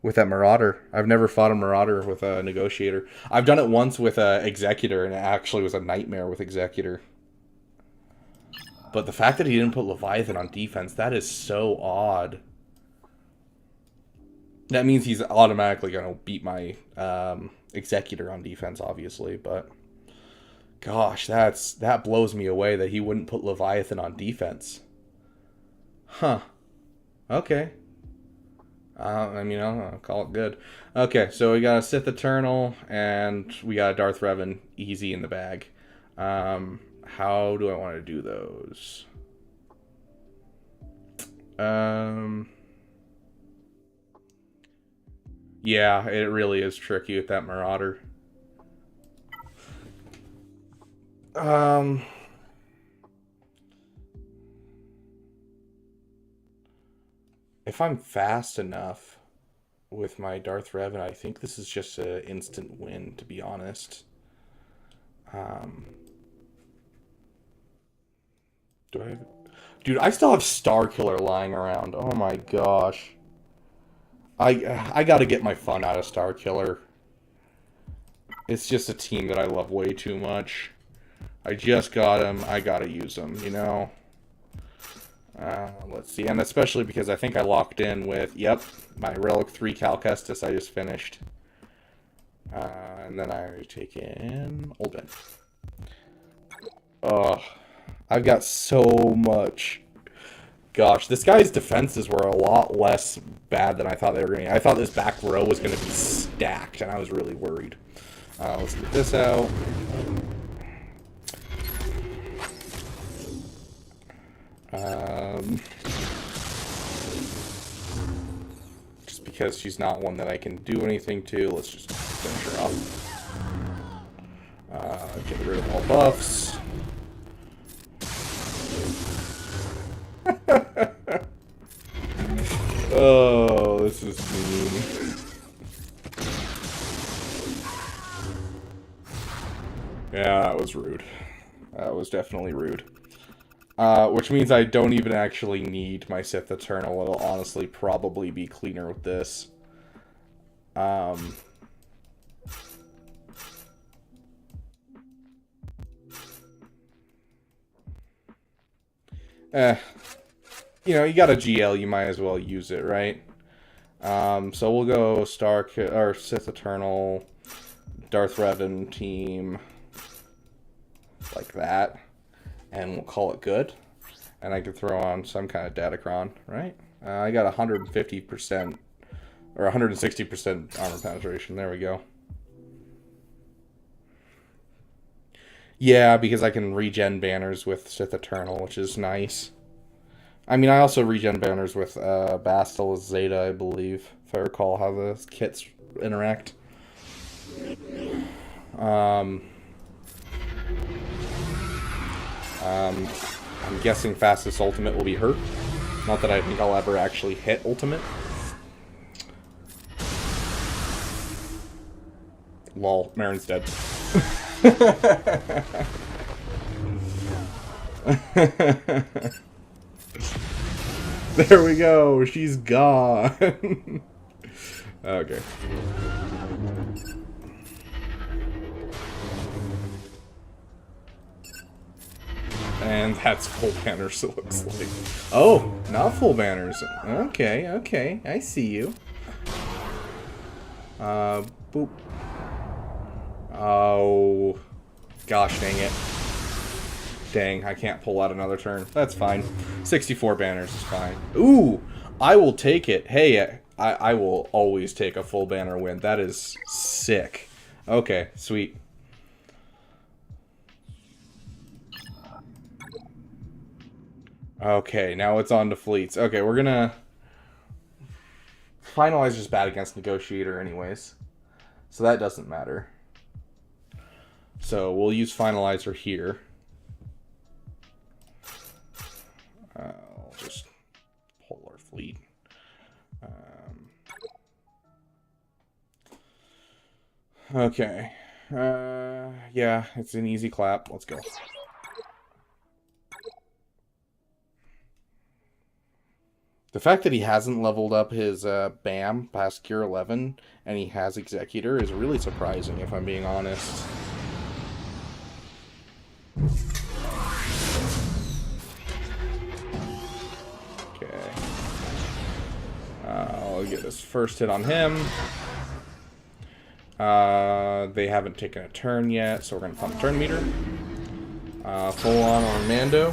A: Marauder. I've never fought a Marauder with a Negotiator. I've done it once with a Executor, and it actually was a nightmare with Executor. But the fact that he didn't put Leviathan on defense, that is so odd. That means he's automatically going to beat my Executor on defense, obviously. But, gosh, that blows me away that he wouldn't put Leviathan on defense. Huh. Okay. I mean, I'll call it good. Okay, so we got a Sith Eternal, and we got a Darth Revan easy in the bag. How do I want to do those? Yeah, it really is tricky with that Marauder. If I'm fast enough with my Darth Revan, I think this is just an instant win, to be honest. Do I have... Dude, I still have Star Killer lying around. Oh my gosh. I gotta get my fun out of Star Killer. It's just a team that I love way too much. I just got him. I gotta use him, you know? Let's see. And especially because I think I locked in with, yep, my Relic 3 Cal Kestis I just finished. And then I take in Old Ben. Oh, I've got so much. Gosh, this guy's defenses were a lot less bad than I thought they were going to be. I thought this back row was going to be stacked, and I was really worried. Let's get this out. Just because she's not one that I can do anything to, let's just finish her off. Get rid of all buffs. Oh, this is mean. Yeah, that was rude. That was definitely rude. Which means I don't even actually need my Sith Eternal. It'll honestly probably be cleaner with this. You know, you got a GL, you might as well use it, right? So we'll go or Sith Eternal, Darth Revan team, like that, and we'll call it good. And I can throw on some kind of Datacron, right? I got 150% or 160% armor penetration. There we go. Yeah, because I can regen banners with Sith Eternal, which is nice. I mean, I also regen banners with Bastil Zeta, I believe, if I recall how the kits interact. I'm guessing fastest ultimate will be her. Not that I think I'll ever actually hit ultimate. Lol, Marin's dead. There we go. She's gone. Okay. And that's full banners, it looks like. Oh, not full banners. Okay, okay. I see you. Boop. Oh. Gosh dang it. Dang, I can't pull out another turn. That's fine. 64 banners is fine. Ooh, I will take it. Hey, I will always take a full banner win. That is sick. Okay, sweet. Okay, now it's on to fleets. Okay, we're gonna... Finalizer's bad against Negotiator anyways, so that doesn't matter. So we'll use Finalizer here. I'll just pull our fleet. Okay. Yeah, it's an easy clap. Let's go. The fact that he hasn't leveled up his BAM past Cure 11 and he has Executor is really surprising, if I'm being honest. Okay. I'll get this first hit on him. They haven't taken a turn yet, so we're going to pump turn meter. Full on Mando.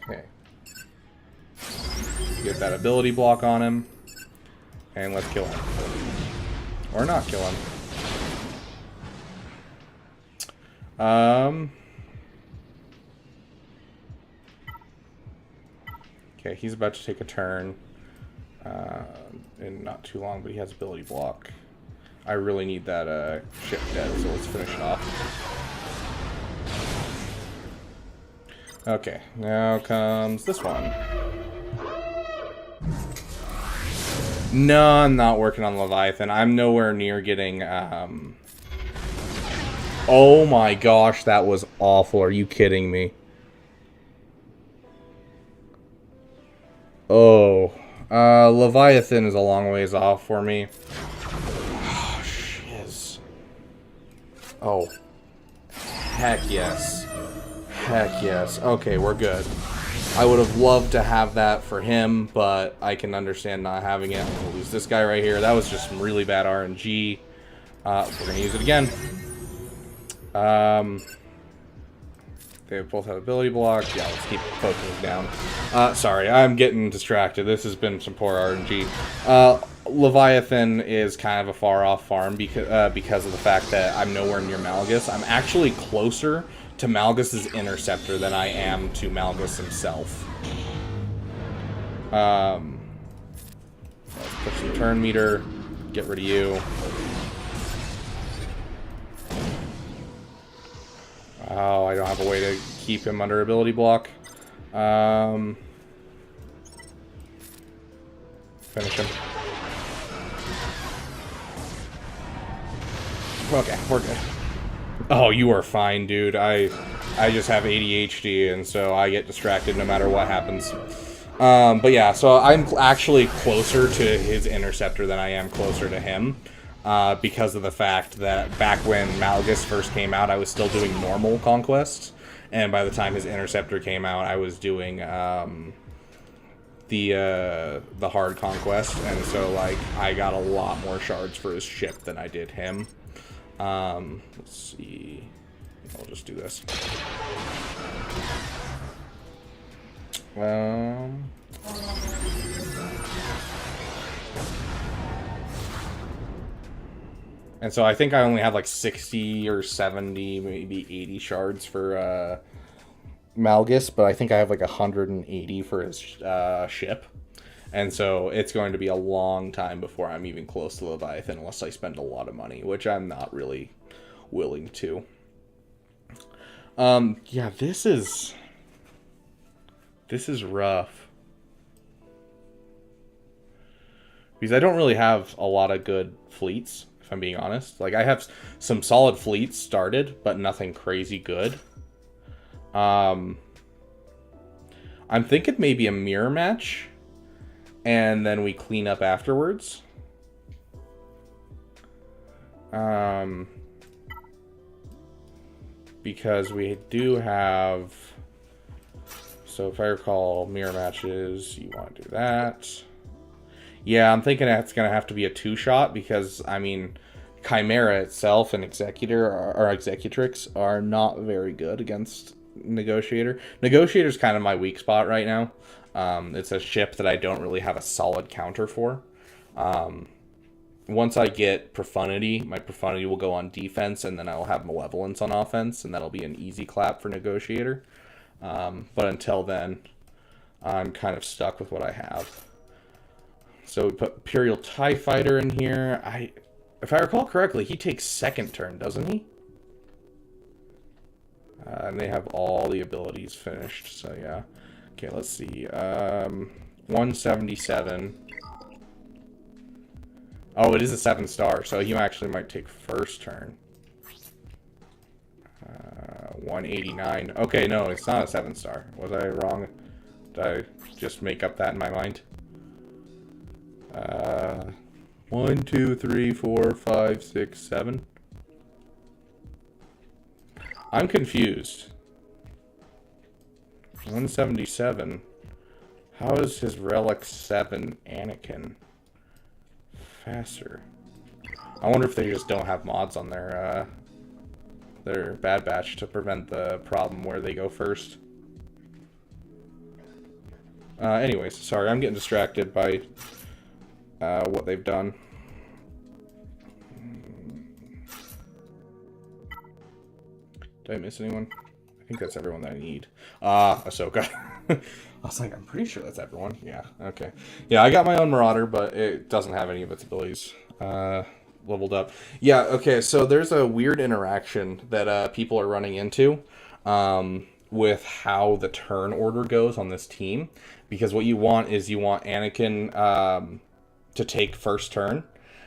A: Okay. Get that ability block on him. And let's kill him. Or not kill him. Okay, he's about to take a turn. In not too long, but he has ability block. I really need that ship dead, so let's finish it off. Okay, now comes this one. No, I'm not working on Leviathan. I'm nowhere near getting, Oh my gosh, that was awful. Are you kidding me? Oh. Leviathan is a long ways off for me. Oh, shiz. Oh. Heck yes. Heck yes. Okay, we're good. I would have loved to have that for him, but I can understand not having it. I'm gonna lose this guy right here. That was just some really bad RNG. We're gonna use it again. They both have ability block. Yeah, let's keep focusing down. Sorry, I'm getting distracted. This has been some poor RNG. Leviathan is kind of a far-off farm because of the fact that I'm nowhere near MALGUS. I'm actually closer to MALGUS's Interceptor than I am to MALGUS himself. Let's put some turn meter. Get rid of you. Oh, I don't have a way to keep him under ability block. Finish him. Okay, we're good. Oh, you are fine, dude. I just have ADHD, and so I get distracted no matter what happens. But yeah, so I'm actually closer to his Interceptor than I am closer to him. Because of the fact that back when MALGUS first came out, I was still doing normal conquests, and by the time his Interceptor came out, I was doing the hard conquest, and so like I got a lot more shards for his ship than I did him. Let's see. I'll just do this. And so I think I only have like 60 or 70, maybe 80 shards for MALGUS, but I think I have like 180 for his ship. And so it's going to be a long time before I'm even close to Leviathan unless I spend a lot of money, which I'm not really willing to. Yeah, this is rough. Because I don't really have a lot of good fleets, if I'm being honest. Like, I have some solid fleets started, but nothing crazy good. I'm thinking maybe a mirror match, and then we clean up afterwards. Because we do have... So if I recall, mirror matches, you want to do that. Yeah, I'm thinking that's going to have to be a two-shot because, I mean, Chimaera itself and Executor or Executrix are not very good against Negotiator. Negotiator's kind of my weak spot right now. It's a ship that I don't really have a solid counter for. Once I get Profundity, my Profundity will go on defense, and then I'll have Malevolence on offense, and that'll be an easy clap for Negotiator. But until then, I'm kind of stuck with what I have. So we put Imperial TIE Fighter in here. If I recall correctly, he takes second turn, doesn't he? And they have all the abilities finished, so yeah. Okay, let's see. 177. Oh, it is a 7-star, so he actually might take first turn. 189. Okay, no, it's not a 7-star. Was I wrong? Did I just make up that in my mind? 1, 2, 3, 4, 5, 6, 7. I'm confused. 177. How is his Relic 7 Anakin faster? I wonder if they just don't have mods on their Bad Batch to prevent the problem where they go first. Anyways, sorry, I'm getting distracted by what they've done. Did I miss anyone? I think that's everyone that I need. Ahsoka. I was like, I'm pretty sure that's everyone. Yeah, okay. Yeah, I got my own Marauder, but it doesn't have any of its abilities leveled up. Yeah, okay, so there's a weird interaction that people are running into with how the turn order goes on this team. Because what you want is you want Anakin to take first turn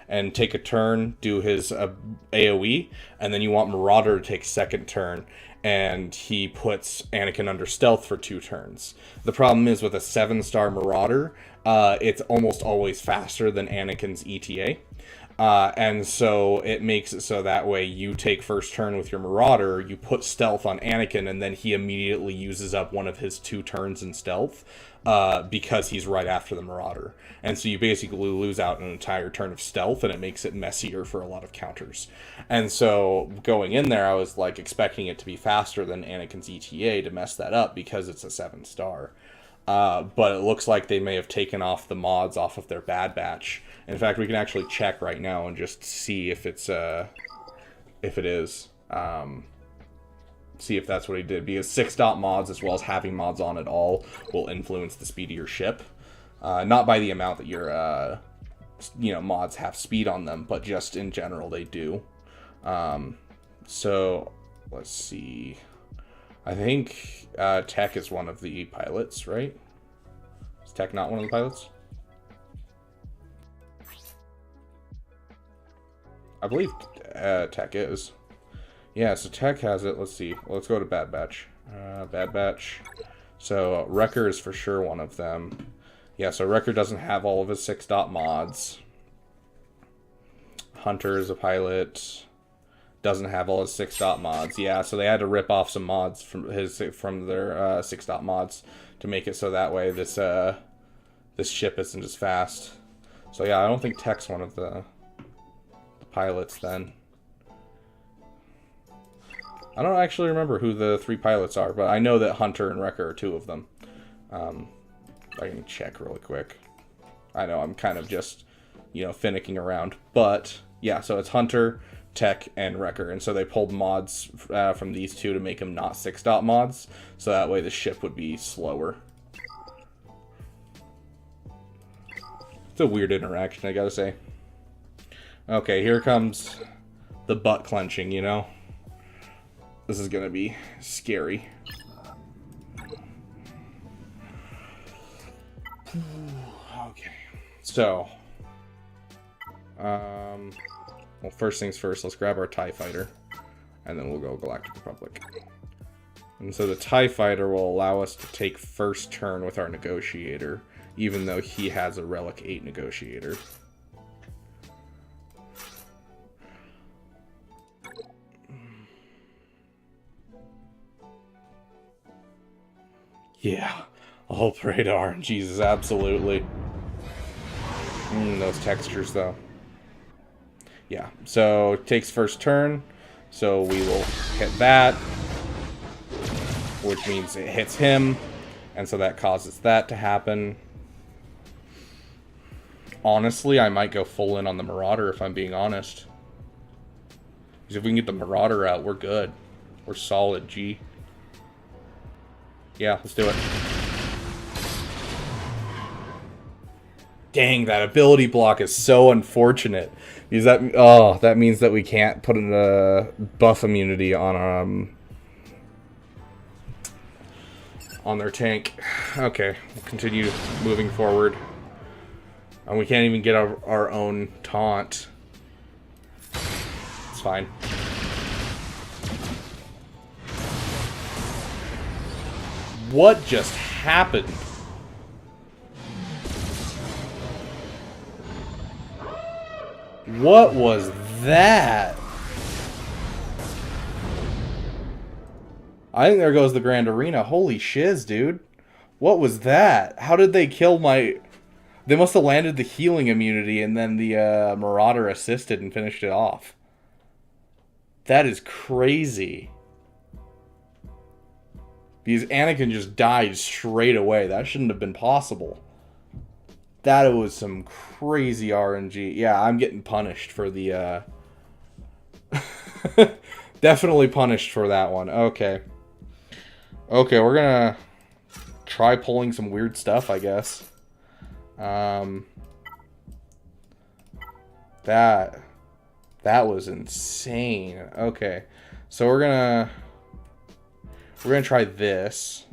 A: and take a turn, do his AoE, and then you want Marauder to take second turn, and he puts Anakin under stealth for 2 turns. The problem is with a 7-star Marauder, it's almost always faster than Anakin's ETA. And so it makes it so that way you take first turn with your Marauder, you put stealth on Anakin, and then he immediately uses up one of his 2 turns in stealth because he's right after the Marauder. And so you basically lose out an entire turn of stealth, and it makes it messier for a lot of counters. And so going in there, I was like expecting it to be faster than Anakin's ETA to mess that up because it's a 7-star. But it looks like they may have taken off the mods off of their Bad Batch. In fact, we can actually check right now and just see if it's if it is. See if that's what he did, because 6-dot mods as well as having mods on at all will influence the speed of your ship. Not by the amount that your mods have speed on them, but just in general they do. So let's see. I think Tech is one of the pilots, right? Is Tech not one of the pilots? I believe Tech is. Yeah, so Tech has it. Let's see. Let's go to Bad Batch. Bad Batch. So Wrecker is for sure one of them. Yeah, so Wrecker doesn't have all of his 6-dot mods. Hunter is a pilot. Doesn't have all his 6-dot mods. Yeah, so they had to rip off some mods from their 6-dot mods to make it so that way this ship isn't as fast. So yeah, I don't think Tech's one of the pilots then. I don't actually remember who the 3 pilots are, but I know that Hunter and Wrecker are 2 of them. I can check really quick. I know I'm kind of just, finicking around. But, yeah, so it's Hunter, Tech, and Wrecker. And so they pulled mods from these 2 to make them not 6-dot mods. So that way the ship would be slower. It's a weird interaction, I gotta say. Okay, here comes the butt clenching, This is gonna be scary. Okay, so, well, first things first, let's grab our TIE Fighter, and then we'll go Galactic Republic. And so the TIE Fighter will allow us to take first turn with our Negotiator, even though he has a Relic 8 Negotiator. Yeah, all parade RNGs, absolutely. Those textures, though. Yeah, so takes first turn, so we will hit that, which means it hits him, and so that causes that to happen. Honestly, I might go full in on the Marauder if I'm being honest. Because if we can get the Marauder out, we're good. We're solid, G. Yeah, let's do it. Dang, that ability block is so unfortunate. Because that means that we can't put in a buff immunity on their tank. Okay, we'll continue moving forward. And we can't even get our own taunt. It's fine. What just happened? What was that? I think there goes the Grand Arena. Holy shiz, dude. What was that? How did they kill my... They must have landed the healing immunity and then the Marauder assisted and finished it off. That is crazy. Because Anakin just died straight away. That shouldn't have been possible. That was some crazy RNG. Yeah, I'm getting punished for the... Definitely punished for that one. Okay. Okay, we're gonna try pulling some weird stuff, I guess. That was insane. Okay, so we're gonna try this.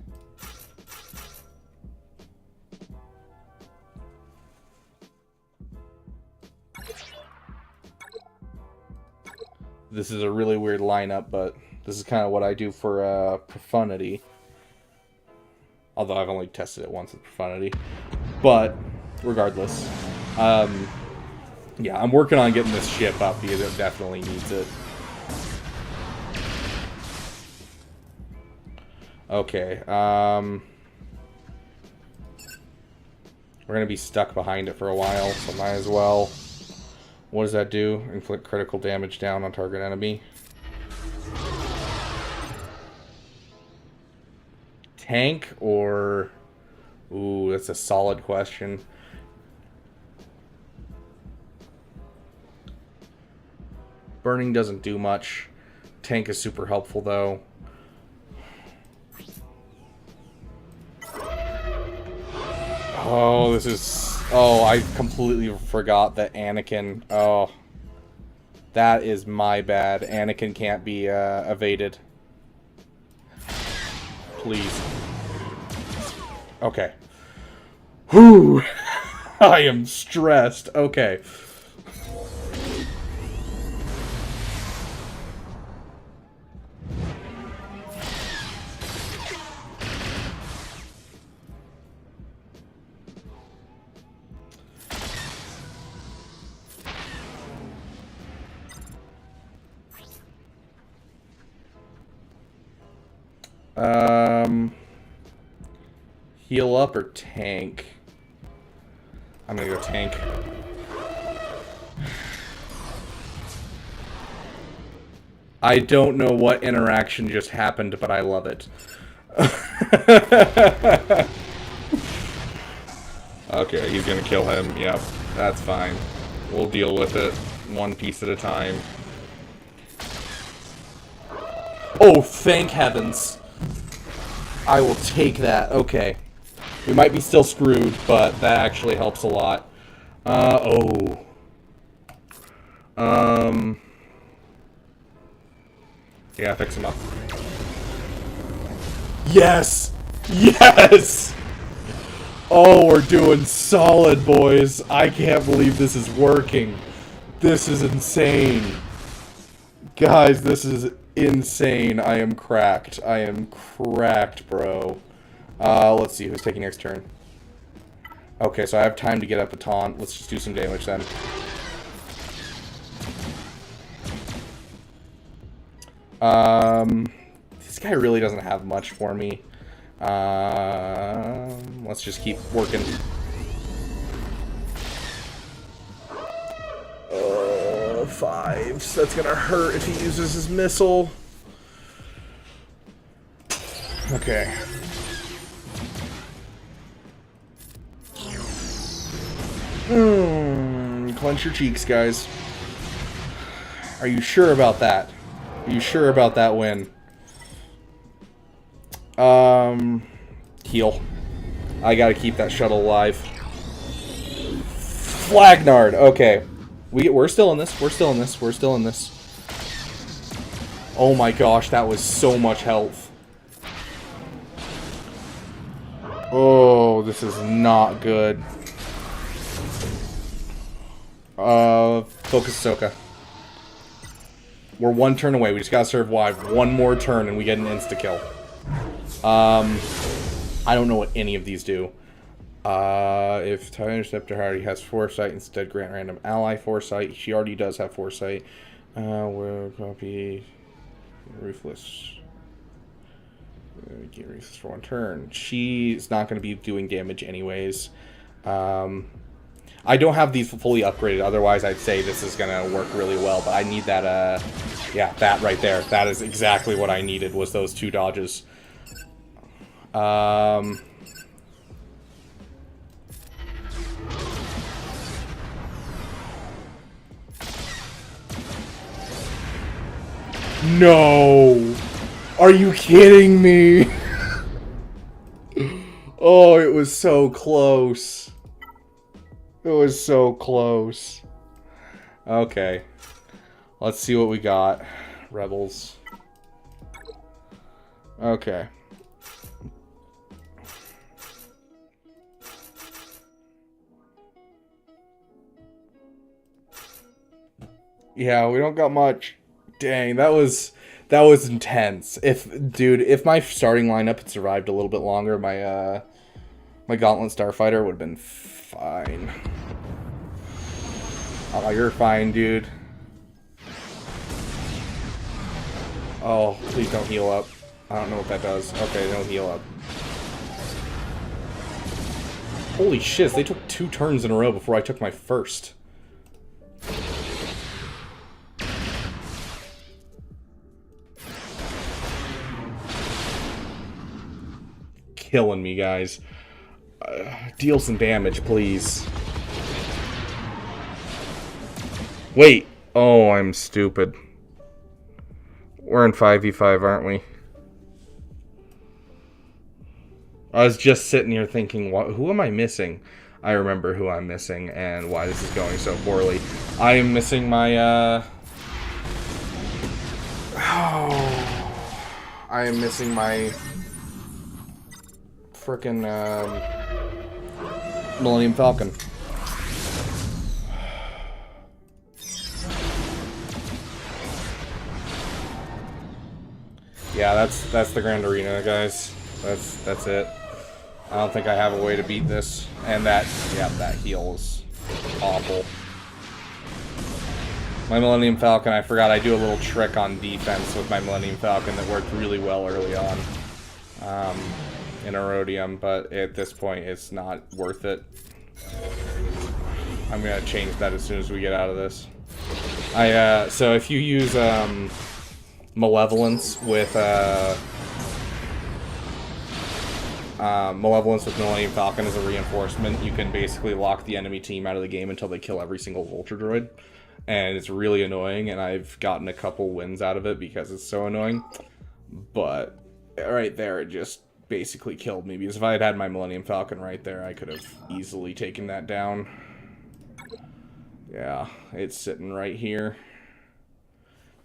A: This is a really weird lineup, but this is kind of what I do for Profundity. Although I've only tested it once with Profundity. But, regardless. Yeah, I'm working on getting this ship up because it definitely needs it. Okay, we're gonna be stuck behind it for a while, so might as well. What does that do? Inflict critical damage down on target enemy. Tank or... Ooh, that's a solid question. Burning doesn't do much. Tank is super helpful, though. Oh, this is... Oh, I completely forgot that Anakin... Oh. That is my bad. Anakin can't be evaded. Please. Okay. Whew. I am stressed. Okay. Heal up or tank? I'm gonna go tank. I don't know what interaction just happened, but I love it. Okay, he's gonna kill him. Yep, that's fine. We'll deal with it one piece at a time. Oh, thank heavens. I will take that. Okay. We might be still screwed, but that actually helps a lot. Oh. Yeah, fix him up. Yes! Yes! Oh, we're doing solid, boys. I can't believe this is working. This is insane. Guys, this is insane. I am cracked. I am cracked, bro. Let's see who's taking next turn. Okay, so I have time to get up a taunt. Let's just do some damage then. This guy really doesn't have much for me. Let's just keep working. 5s. That's gonna hurt if he uses his missile. Okay. Clench your cheeks, guys. Are you sure about that? Are you sure about that win? Heal. I gotta keep that shuttle alive. Flagnard. Okay. We're still in this. We're still in this. We're still in this. Oh my gosh, that was so much health. Oh, this is not good. Focus Ahsoka. We're one turn away. We just gotta survive one more turn and we get an insta-kill. I don't know what any of these do. If TIE Interceptor already has Foresight, instead grant random ally Foresight. She already does have Foresight. We'll copy Ruthless. Get Ruthless for one turn. She's not going to be doing damage anyways. I don't have these fully upgraded, otherwise I'd say this is going to work really well, but I need that, yeah, that right there. That is exactly what I needed, was those 2 dodges. No! Are you kidding me? Oh, it was so close. It was so close. Okay. Let's see what we got. Rebels. Okay. Yeah, we don't got much. Dang, that was intense. If my starting lineup had survived a little bit longer, my Gauntlet Starfighter would have been fine. Oh, you're fine, dude. Oh, please don't heal up. I don't know what that does. Okay, don't heal up. Holy shit, they took 2 turns in a row before I took my first. Killing me, guys. Deal some damage, please. Wait. Oh, I'm stupid. We're in 5v5, aren't we? I was just sitting here thinking, who am I missing? I remember who I'm missing and why this is going so poorly. I am missing my, I am missing my frickin' Millennium Falcon. Yeah, that's the Grand Arena, guys. That's it. I don't think I have a way to beat this. And that heal is awful. My Millennium Falcon, I forgot I do a little trick on defense with my Millennium Falcon that worked really well early on in Erodium, but at this point it's not worth it. I'm gonna change that as soon as we get out of this. So if you use Malevolence with Millennium Falcon as a reinforcement, you can basically lock the enemy team out of the game until they kill every single Vulture Droid. And it's really annoying, and I've gotten a couple wins out of it because it's so annoying. But right there, it just basically killed me, because if I had had my Millennium Falcon right there, I could have easily taken that down. Yeah, it's sitting right here.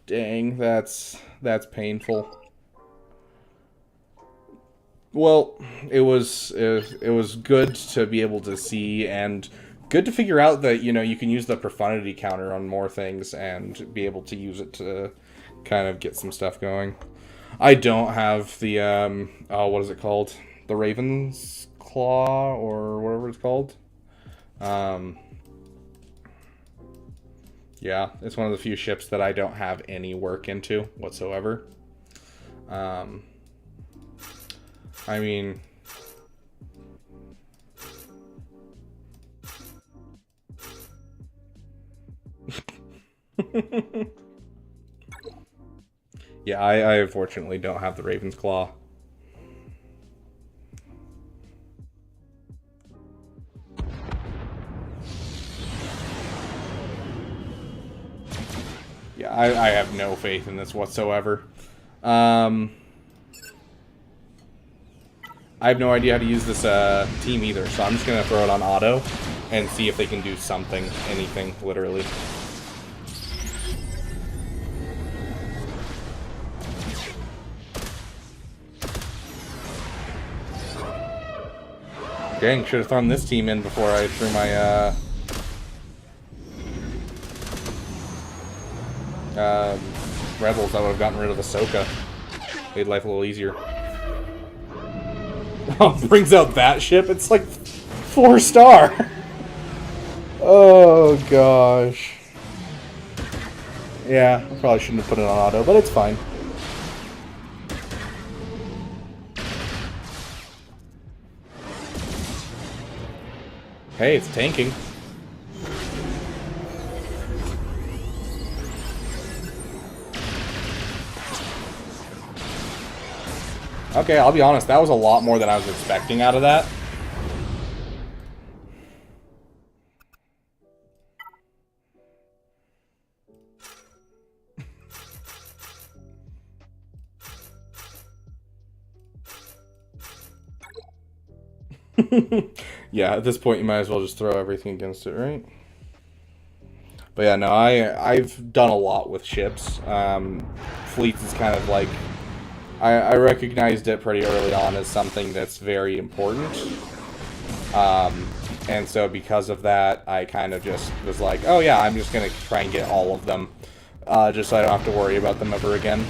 A: Dang, that's painful. Well, it was good to be able to see, and good to figure out that, you know, you can use the profundity counter on more things and be able to use it to kind of get some stuff going. I don't have the what is it called? The Raven's Claw or whatever it's called. Yeah, it's one of the few ships that I don't have any work into whatsoever. I mean, yeah, I unfortunately don't have the Raven's Claw. Yeah, I have no faith in this whatsoever. I have no idea how to use this team either, so I'm just going to throw it on auto and see if they can do something, anything, literally. Dang, should have thrown this team in before I threw my Rebels. I would have gotten rid of Ahsoka. Made life a little easier. Brings out that ship. It's like 4-star. Oh gosh. Yeah, I probably shouldn't have put it on auto, but it's fine. Hey, it's tanking. Okay, I'll be honest, that was a lot more than I was expecting out of that. Yeah, at this point you might as well just throw everything against it, right? But yeah, no, I've done a lot with ships. Fleets is kind of like I recognized it pretty early on as something that's very important. And so because of that, I kind of just was like, oh yeah, I'm just going to try and get all of them, just so I don't have to worry about them ever again.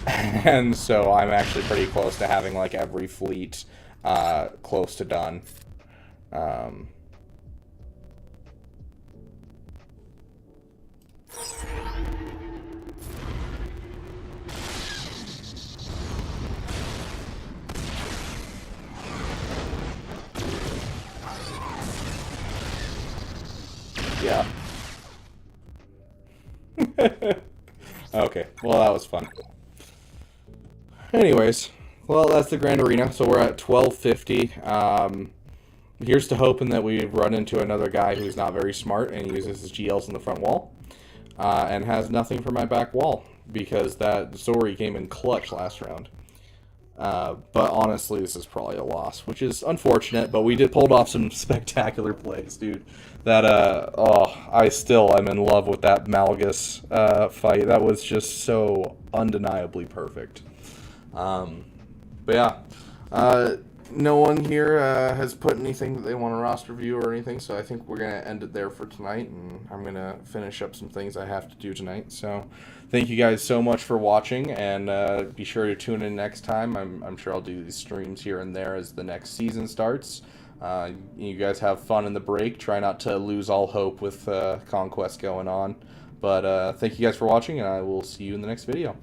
A: And so I'm actually pretty close to having like every fleet close to done. Yeah. Okay, well that was fun. Anyways, well that's the Grand Arena, so we're at 1250. Here's to hoping that we run into another guy who's not very smart and uses his GLs in the front wall, and has nothing for my back wall, because that Zori came in clutch last round. But honestly, this is probably a loss, which is unfortunate, but we did pulled off some spectacular plays, dude. That, I still am in love with that MALGUS fight. That was just so undeniably perfect. But yeah, no one here has put anything that they want to roster view or anything, so I think we're going to end it there for tonight, and I'm going to finish up some things I have to do tonight. So thank you guys so much for watching, and be sure to tune in next time. I'm sure I'll do these streams here and there as the next season starts. You guys have fun in the break. Try not to lose all hope with Conquest going on. But thank you guys for watching, and I will see you in the next video.